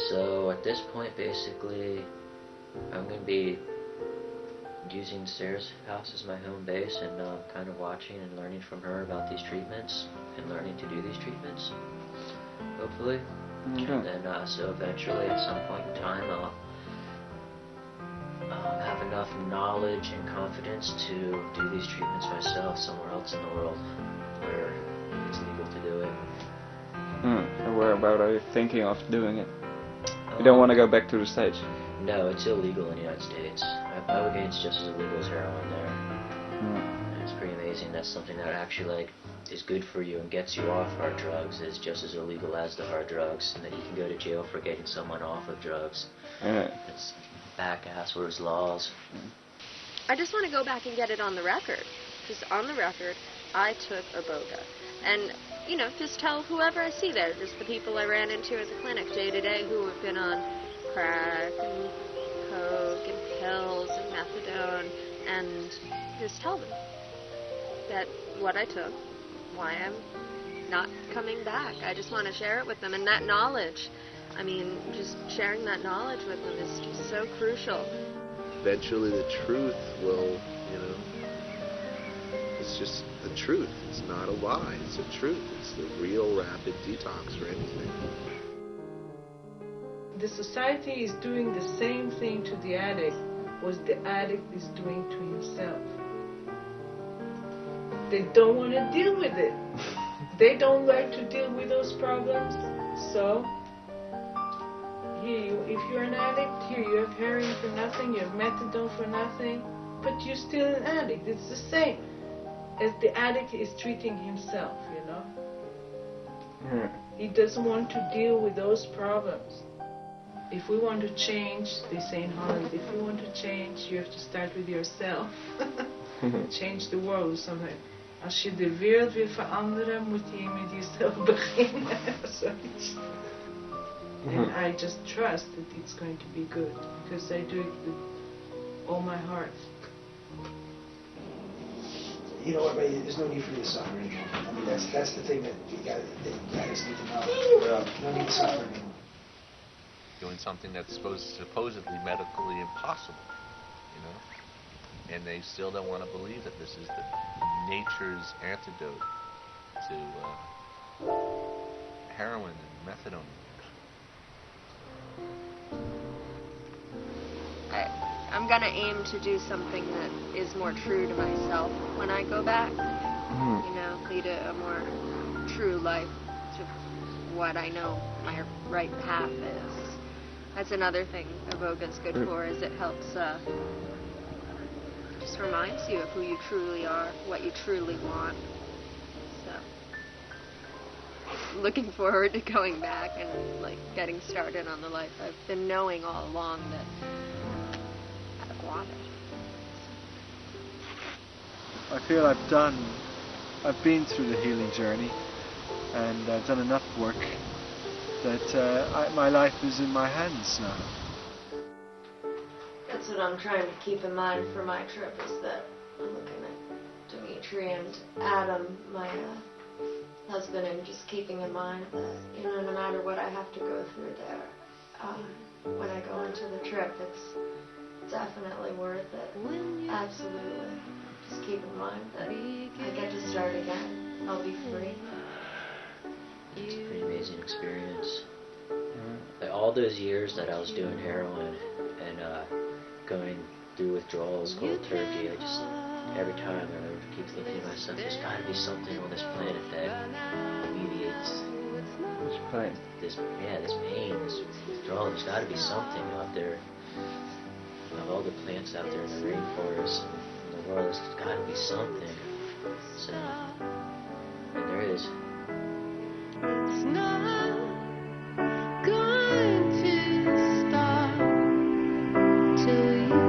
So at this point, basically, I'm going to be using Sarah's house as my home base and kind of watching and learning from her about these treatments and learning to do these treatments, hopefully. Okay. And then, so eventually, at some point in time, I'll have enough knowledge and confidence to do these treatments myself somewhere else in the world where it's legal to do it. And whereabout are you thinking of doing it? You don't want to go back to the States? No, it's illegal in the United States. Ibogaine's just as illegal as heroin there. And it's pretty amazing. That's something that actually like is good for you and gets you off hard drugs is just as illegal as the hard drugs, and that you can go to jail for getting someone off of drugs. It's back-asswards laws. I just want to go back and get it on the record. Just on the record, I took iboga. And, you know, just tell whoever I see there, just the people I ran into at the clinic day to day who have been on crack and coke and pills and methadone, and just tell them that what I took, why I'm not coming back. I just want to share it with them, and that knowledge, I mean, just sharing that knowledge with them is just so crucial. Eventually the truth will, you know, it's just the truth. It's not a lie. It's the truth. It's the real rapid detox for anything. The society is doing the same thing to the addict what the addict is doing to himself. They don't want to deal with it. They don't like to deal with those problems. So, here, if you're an addict, here you have heroin for nothing, you have methadone for nothing, but you're still an addict. It's the same as the addict is treating himself, you know. He doesn't want to deal with those problems. If we want to change, they say in Holland, if you want to change, you have to start with yourself. Change the world, something. Als je de wereld wil veranderen, moet je met jezelf beginnen. And I just trust that it's going to be good, because I do it with all my heart. You know what, Ray, there's no need for you to suffer anymore. I mean, that's the thing that you guys need to know. No need to suffer anymore. Doing something that's supposedly medically impossible, you know? And they still don't want to believe that this is the nature's antidote to heroin and methadone. I'm gonna aim to do something that is more true to myself when I go back. You know, lead a more true life to what I know my right path is. That's another thing iboga's good for, is it helps, just reminds you of who you truly are, what you truly want. So, looking forward to going back and, like, getting started on the life I've been knowing all along that I've wanted. I feel I've been through the healing journey, and I've done enough work that my life is in my hands now. That's what I'm trying to keep in mind for my trip, is that I'm looking at Dimitri and Adam, my husband, and just keeping in mind that, you know, no matter what I have to go through there, when I go into the trip, it's definitely worth it. Absolutely. Just keep in mind that I get to start again. I'll be free. It's a pretty amazing experience. Like all those years that I was doing heroin and going through withdrawals cold turkey, every time I would keep thinking to myself, there's got to be something on this planet that alleviates Which pain? this pain, this withdrawal. There's got to be something out there. Of all the plants out there in the rainforest and in the world, there's got to be something. So, and there is. It's not going to stop till you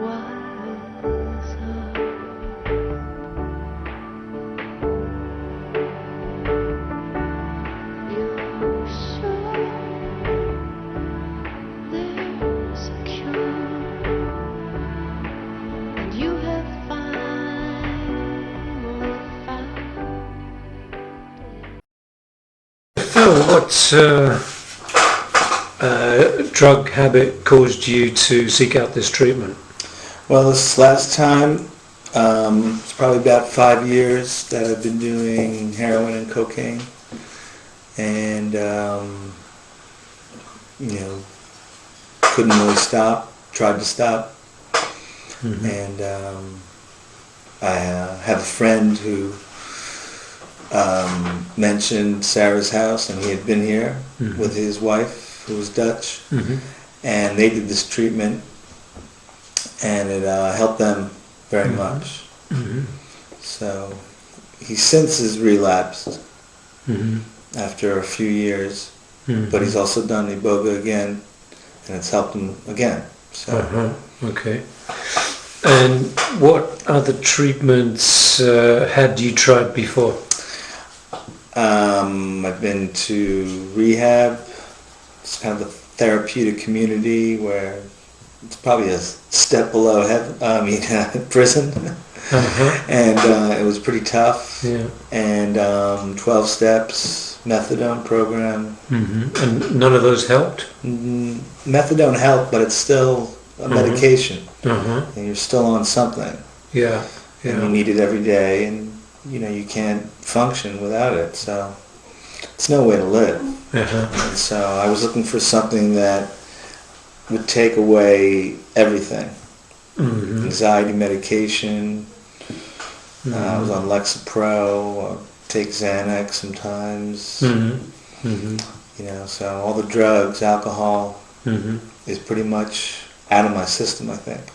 wise up. You're sure there's a cure, and you have finally found. What drug habit caused you to seek out this treatment? Well, this last time, it's probably about 5 years that I've been doing heroin and cocaine, and you know, couldn't really stop. Tried to stop, and I have a friend who mentioned Sarah's house, and he had been here with his wife, who was Dutch, and they did this treatment, and it helped them very much. So he since has relapsed after a few years, but he's also done iboga again, and it's helped him again. So. Okay. And what other treatments had you tried before? I've been to rehab. It's kind of a therapeutic community where it's probably a step below prison. And it was pretty tough. Yeah. And 12 steps, methadone program. And none of those helped? Methadone helped, but it's still a medication. And you're still on something. Yeah. And you need it every day, and you know, you can't function without it, so it's no way to live. And so I was looking for something that would take away everything. Anxiety medication. I was on Lexapro, take Xanax sometimes. You know, so all the drugs, alcohol is pretty much out of my system, I think.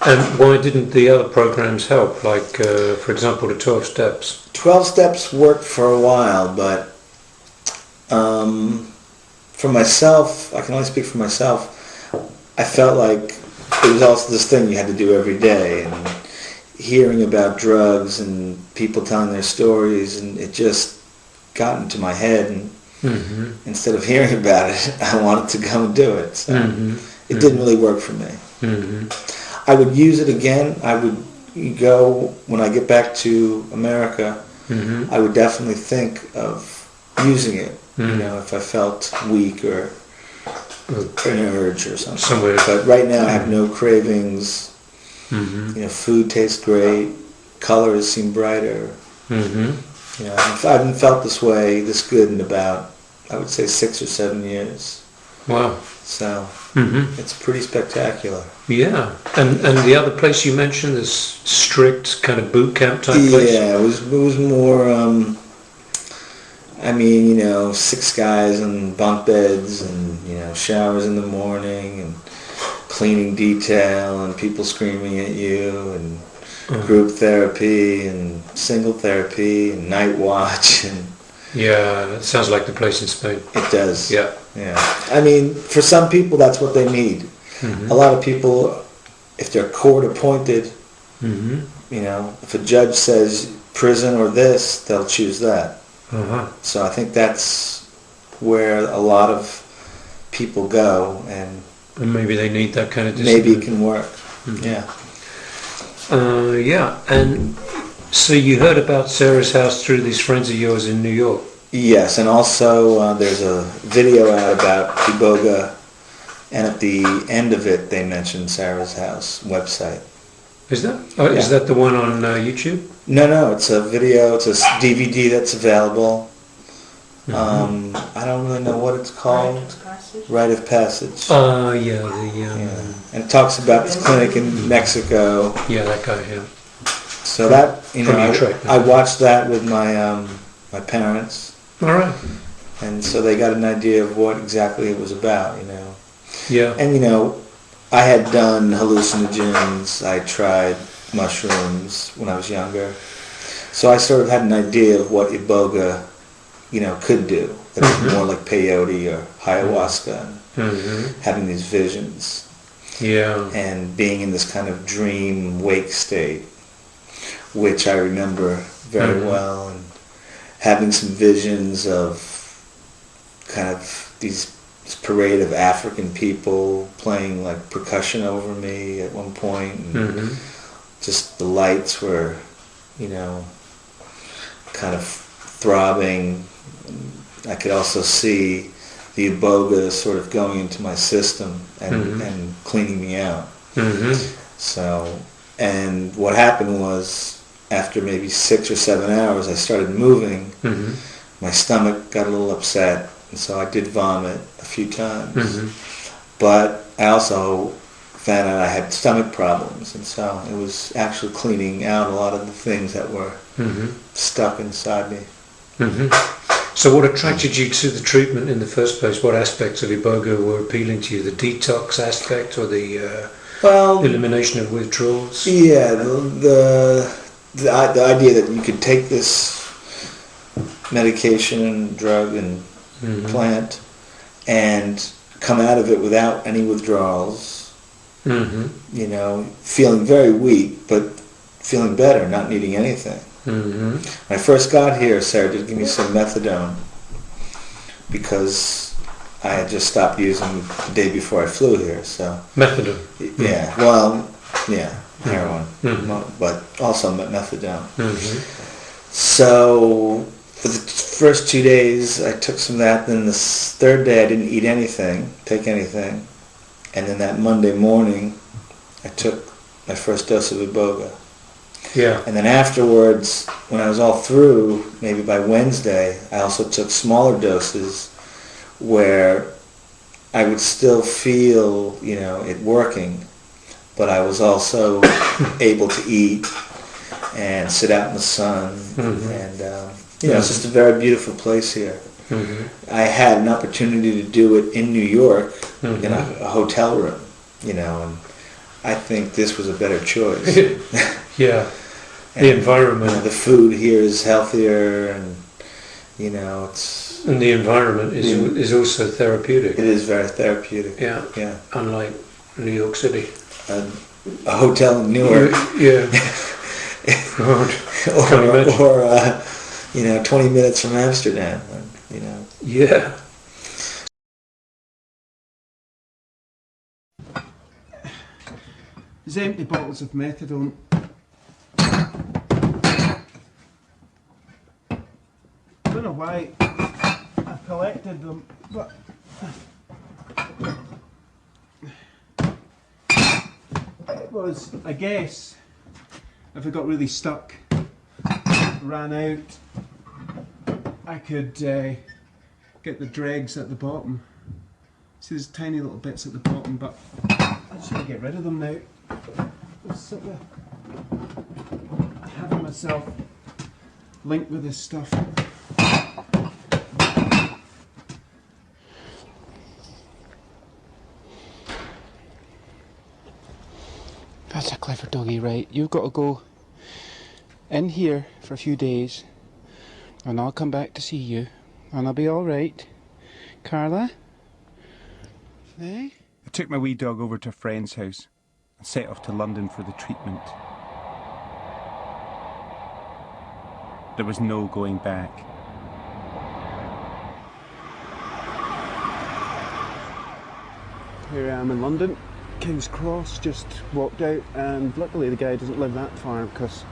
And why didn't the other programs help, like, for example, the 12 steps? 12 steps worked for a while, but for myself, I can only speak for myself, I felt like it was also this thing you had to do every day, and hearing about drugs and people telling their stories, and it just got into my head, and instead of hearing about it, I wanted to go and do it. So it didn't really work for me. I would use it again. I would go, when I get back to America, I would definitely think of using it, you know, if I felt weak or an urge or something. But right now I have no cravings. You know, food tastes great, colors seem brighter. You know, I haven't felt this way, this good in about, I would say, 6 or 7 years. Wow. So it's pretty spectacular. Yeah. And the other place you mentioned, this strict kind of boot camp type place? Yeah, it was more, I mean, you know, 6 guys on bunk beds, and, you know, showers in the morning, and cleaning detail, and people screaming at you, and group therapy, and single therapy, and night watch, and yeah, that sounds like the place in Spain. It does. Yeah. Yeah. I mean, for some people, that's what they need. A lot of people, if they're court appointed, you know, if a judge says prison or this, they'll choose that. So I think that's where a lot of people go, and maybe they need that kind of discipline. Maybe it can work. Yeah. Yeah, and so you heard about Sarah's house through these friends of yours in New York? Yes, and also there's a video out about Iboga, and at the end of it they mentioned Sarah's house website. Is that? Oh, yeah. Is that the one on YouTube? No, it's a video, it's a DVD that's available. I don't really know what it's called. Rite of Passage. And it talks about this clinic in Mexico. Yeah, that guy, yeah. So that, you know, I watched that with my my parents. All right. And so they got an idea of what exactly it was about, you know. Yeah. And, you know, I had done hallucinogens, I tried mushrooms when I was younger. So I sort of had an idea of what Iboga, you know, could do. It was more like peyote or ayahuasca, and having these visions. Yeah. And being in this kind of dream wake state, which I remember very well, and having some visions of kind of this parade of African people playing like percussion over me at one point, and just the lights were, you know, kind of throbbing. I could also see the iboga sort of going into my system and cleaning me out. So, and what happened was, after maybe 6 or 7 hours, I started moving. My stomach got a little upset, and so I did vomit a few times. But I also found out I had stomach problems, and so it was actually cleaning out a lot of the things that were stuck inside me. So what attracted you to the treatment in the first place? What aspects of Iboga were appealing to you? The detox aspect or the elimination of withdrawals? Yeah, the idea that you could take this medication and drug and plant and come out of it without any withdrawals, you know, feeling very weak but feeling better, not needing anything. When I first got here, Sarah did give me some methadone because I had just stopped using the day before I flew here. So methadone. Yeah. Well, yeah, heroin, but also methadone. So for the first 2 days, I took some of that. Then the third day, I didn't eat anything, take anything, and then that Monday morning, I took my first dose of Iboga. Yeah. And then afterwards, when I was all through, maybe by Wednesday, I also took smaller doses where I would still feel, you know, it working, but I was also able to eat and sit out in the sun. And, you know, it's just a very beautiful place here. I had an opportunity to do it in New York in a hotel room, you know, and I think this was a better choice. Yeah. And, the environment. You know, the food here is healthier, and you know, it's. And the environment is also therapeutic. It is very therapeutic. Yeah. Yeah. Unlike New York City. A hotel in Newark. Yeah. God. or you know, 20 minutes from Amsterdam. You know. Yeah. There's empty bottles of methadone. I don't know why I've collected them, but it was, I guess, if I got really stuck, ran out, I could get the dregs at the bottom. See, there's tiny little bits at the bottom, but I just want to get rid of them now. Just sit there, having myself linked with this stuff. That's a clever doggy, right? You've got to go in here for a few days and I'll come back to see you and I'll be alright. Carla? Eh? I took my wee dog over to a friend's house and set off to London for the treatment. 'Cause I was so there was no going back. Here I am in London, King's Cross, just walked out, and luckily the guy doesn't live that far because,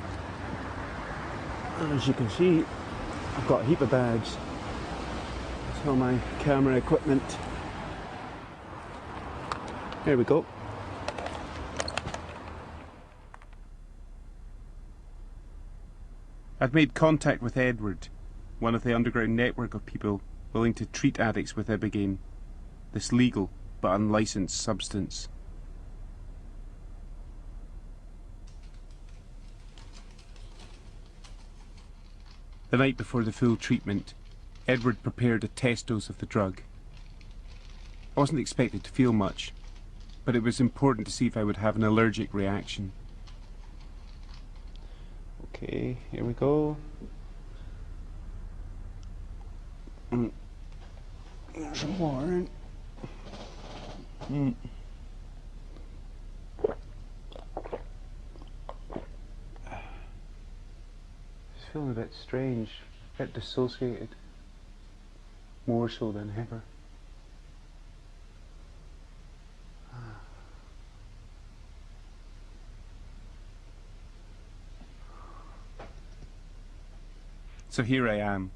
as you can see, I've got a heap of bags. That's all my camera equipment. Here we go. I've made contact with Edward, one of the underground network of people willing to treat addicts with ibogaine, this legal but unlicensed substance. The night before the full treatment, Edward prepared a test dose of the drug. I wasn't expected to feel much, but it was important to see if I would have an allergic reaction. Okay, here we go. There's a warrant. Just feeling a bit strange, a bit dissociated. More so than ever. So here I am,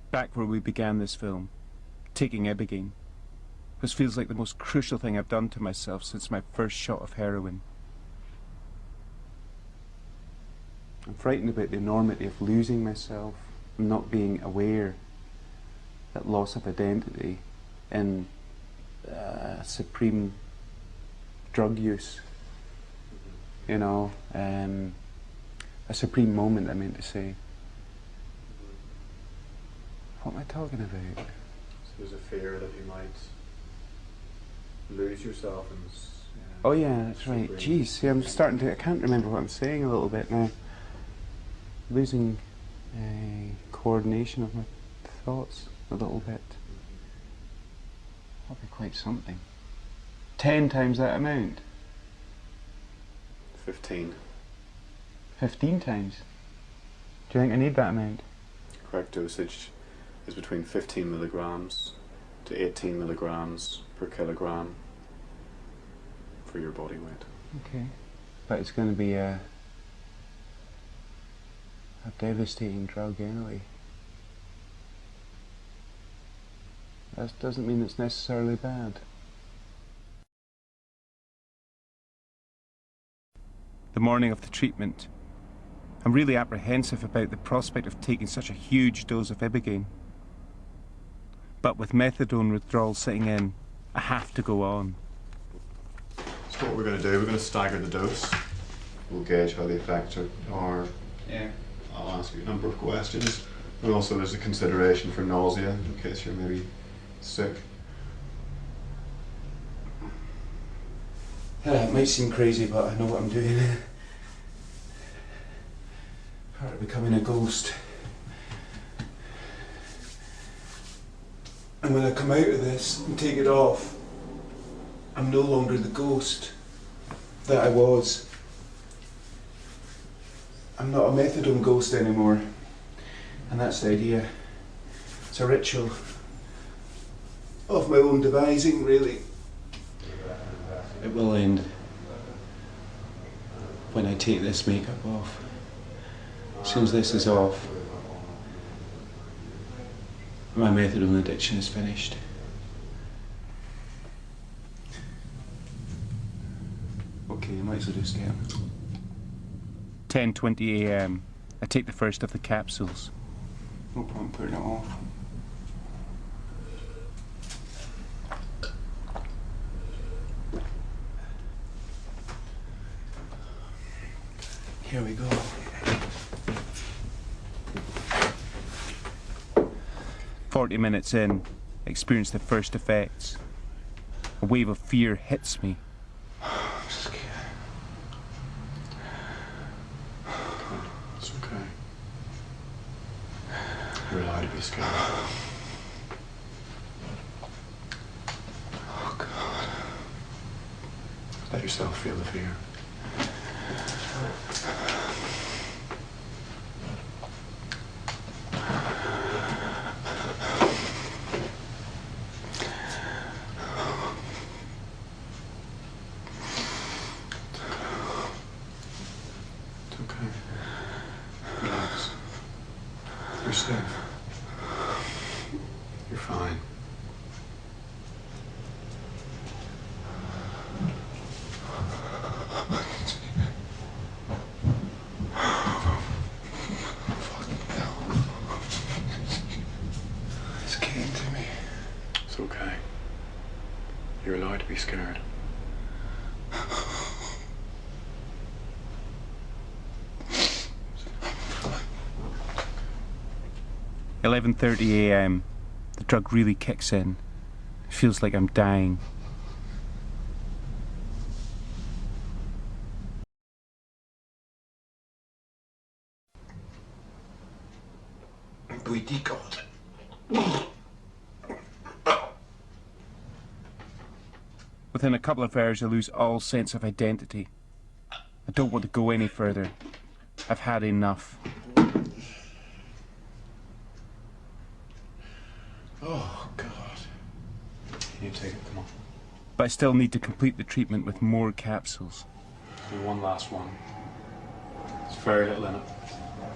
back where we began this film, taking ibogaine. This feels like the most crucial thing I've done to myself since my first shot of heroin. I'm frightened about the enormity of losing myself and not being aware that loss of identity in supreme drug use. You know, a supreme moment, I meant to say. What am I talking about? So there's a fear that you might lose yourself and oh yeah, that's right. Jeez, see, I'm starting to, I can't remember what I'm saying a little bit now. Losing coordination of my thoughts a little bit. That'll be quite something. 10 times that amount? 15. 15 times? Do you think I need that amount? Correct dosage is between 15 milligrams to 18 milligrams per kilogram for your body weight. Okay. But it's going to be a devastating drug anyway. That doesn't mean it's necessarily bad. The morning of the treatment, I'm really apprehensive about the prospect of taking such a huge dose of ibogaine. But with methadone withdrawal setting in, I have to go on. So what we're going to do, we're going to stagger the dose. We'll gauge how the effects are. Yeah. I'll ask you a number of questions. And also there's a consideration for nausea in case you're maybe sick. It might seem crazy, but I know what I'm doing. Part of becoming a ghost. And when I come out of this and take it off, I'm no longer the ghost that I was. I'm not a methadone ghost anymore. And that's the idea. It's a ritual of my own devising, really. It will end when I take this makeup off. As soon as this is off, my methadone addiction is finished. Okay, you might as well just get 10:20 a.m. I take the first of the capsules. No point putting it off. Here we go. "40 minutes in, I experience the first effects. A wave of fear hits me. I'm scared. It's okay. You're allowed to be scared. Oh God. Let yourself feel the fear. It's okay. You're allowed to be scared. 11:30 a.m. The drug really kicks in. It feels like I'm dying. Within a couple of hours, I lose all sense of identity. I don't want to go any further. I've had enough. Oh, God. You take it, come on. But I still need to complete the treatment with more capsules. Do one last one. There's very little in it.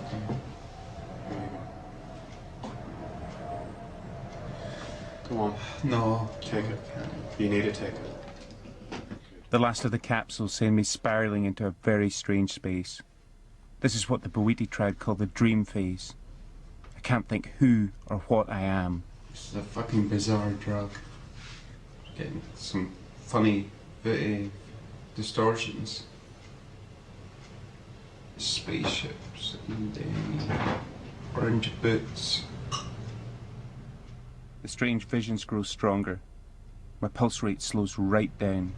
Here you go. Come on. No. Take it. You need to take it. The last of the capsules send me spiralling into a very strange space. This is what the Bowetti tribe call the dream phase. I can't think who or what I am. This is a fucking bizarre drug. Getting some funny, witty distortions. Spaceships and orange boots. The strange visions grow stronger. My pulse rate slows right down.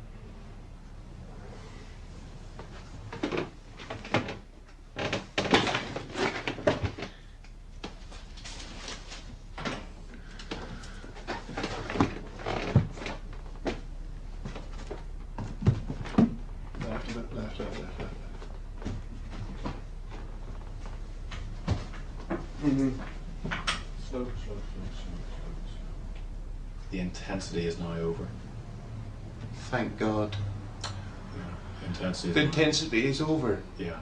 The intensity is now over. Thank God. The The intensity is over. Yeah.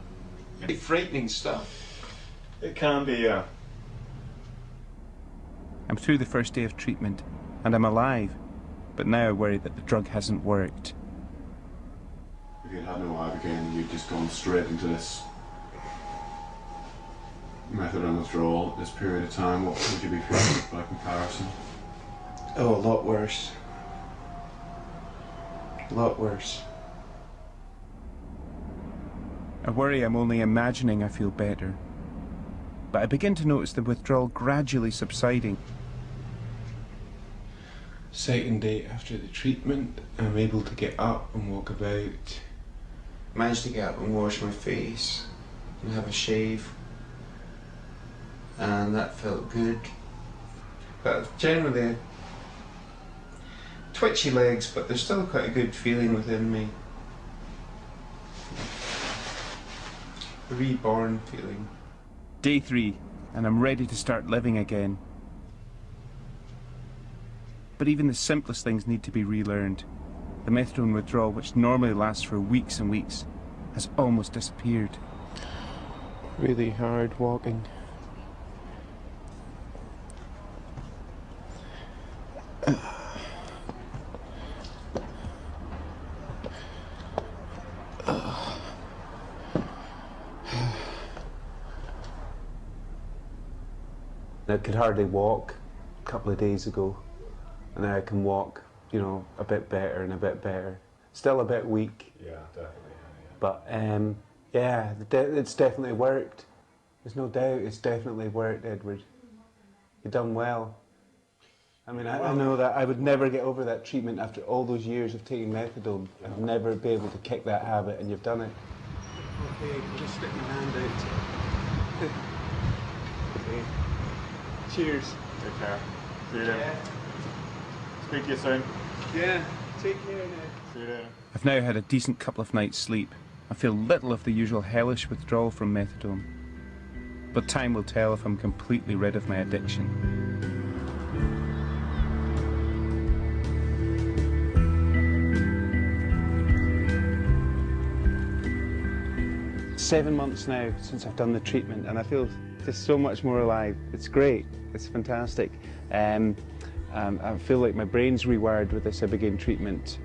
It's frightening stuff. It can be, yeah. I'm through the first day of treatment, and I'm alive, but now I worry that the drug hasn't worked. If you had no ibogaine, you'd just gone straight into this methadone withdrawal at this period of time. What would you be feeling by comparison? Oh, a lot worse. A lot worse. I worry I'm only imagining I feel better. But I begin to notice the withdrawal gradually subsiding. Second day after the treatment, I'm able to get up and walk about. Managed to get up and wash my face and have a shave. And that felt good. But generally, twitchy legs, but there's still quite a good feeling within me. A reborn feeling. Day 3, and I'm ready to start living again. But even the simplest things need to be relearned. The methadone withdrawal, which normally lasts for weeks and weeks, has almost disappeared. Really hard walking. I could hardly walk a couple of days ago, and now I can walk, you know, a bit better and a bit better. Still a bit weak. Yeah, definitely. But yeah, it's definitely worked. There's no doubt it's definitely worked, Edward. You've done well. I mean, I know that I would never get over that treatment after all those years of taking methadone. I'd never be able to kick that habit, and you've done it. Okay, just stick my hand out. Okay. Cheers. Take care. See you later. Yeah. Speak to you soon. Yeah, take care now. See you later. I've now had a decent couple of nights' sleep. I feel little of the usual hellish withdrawal from methadone. But time will tell if I'm completely rid of my addiction. 7 months now since I've done the treatment, and I feel just so much more alive. It's great. It's fantastic. I feel like my brain's rewired with this ibogaine treatment.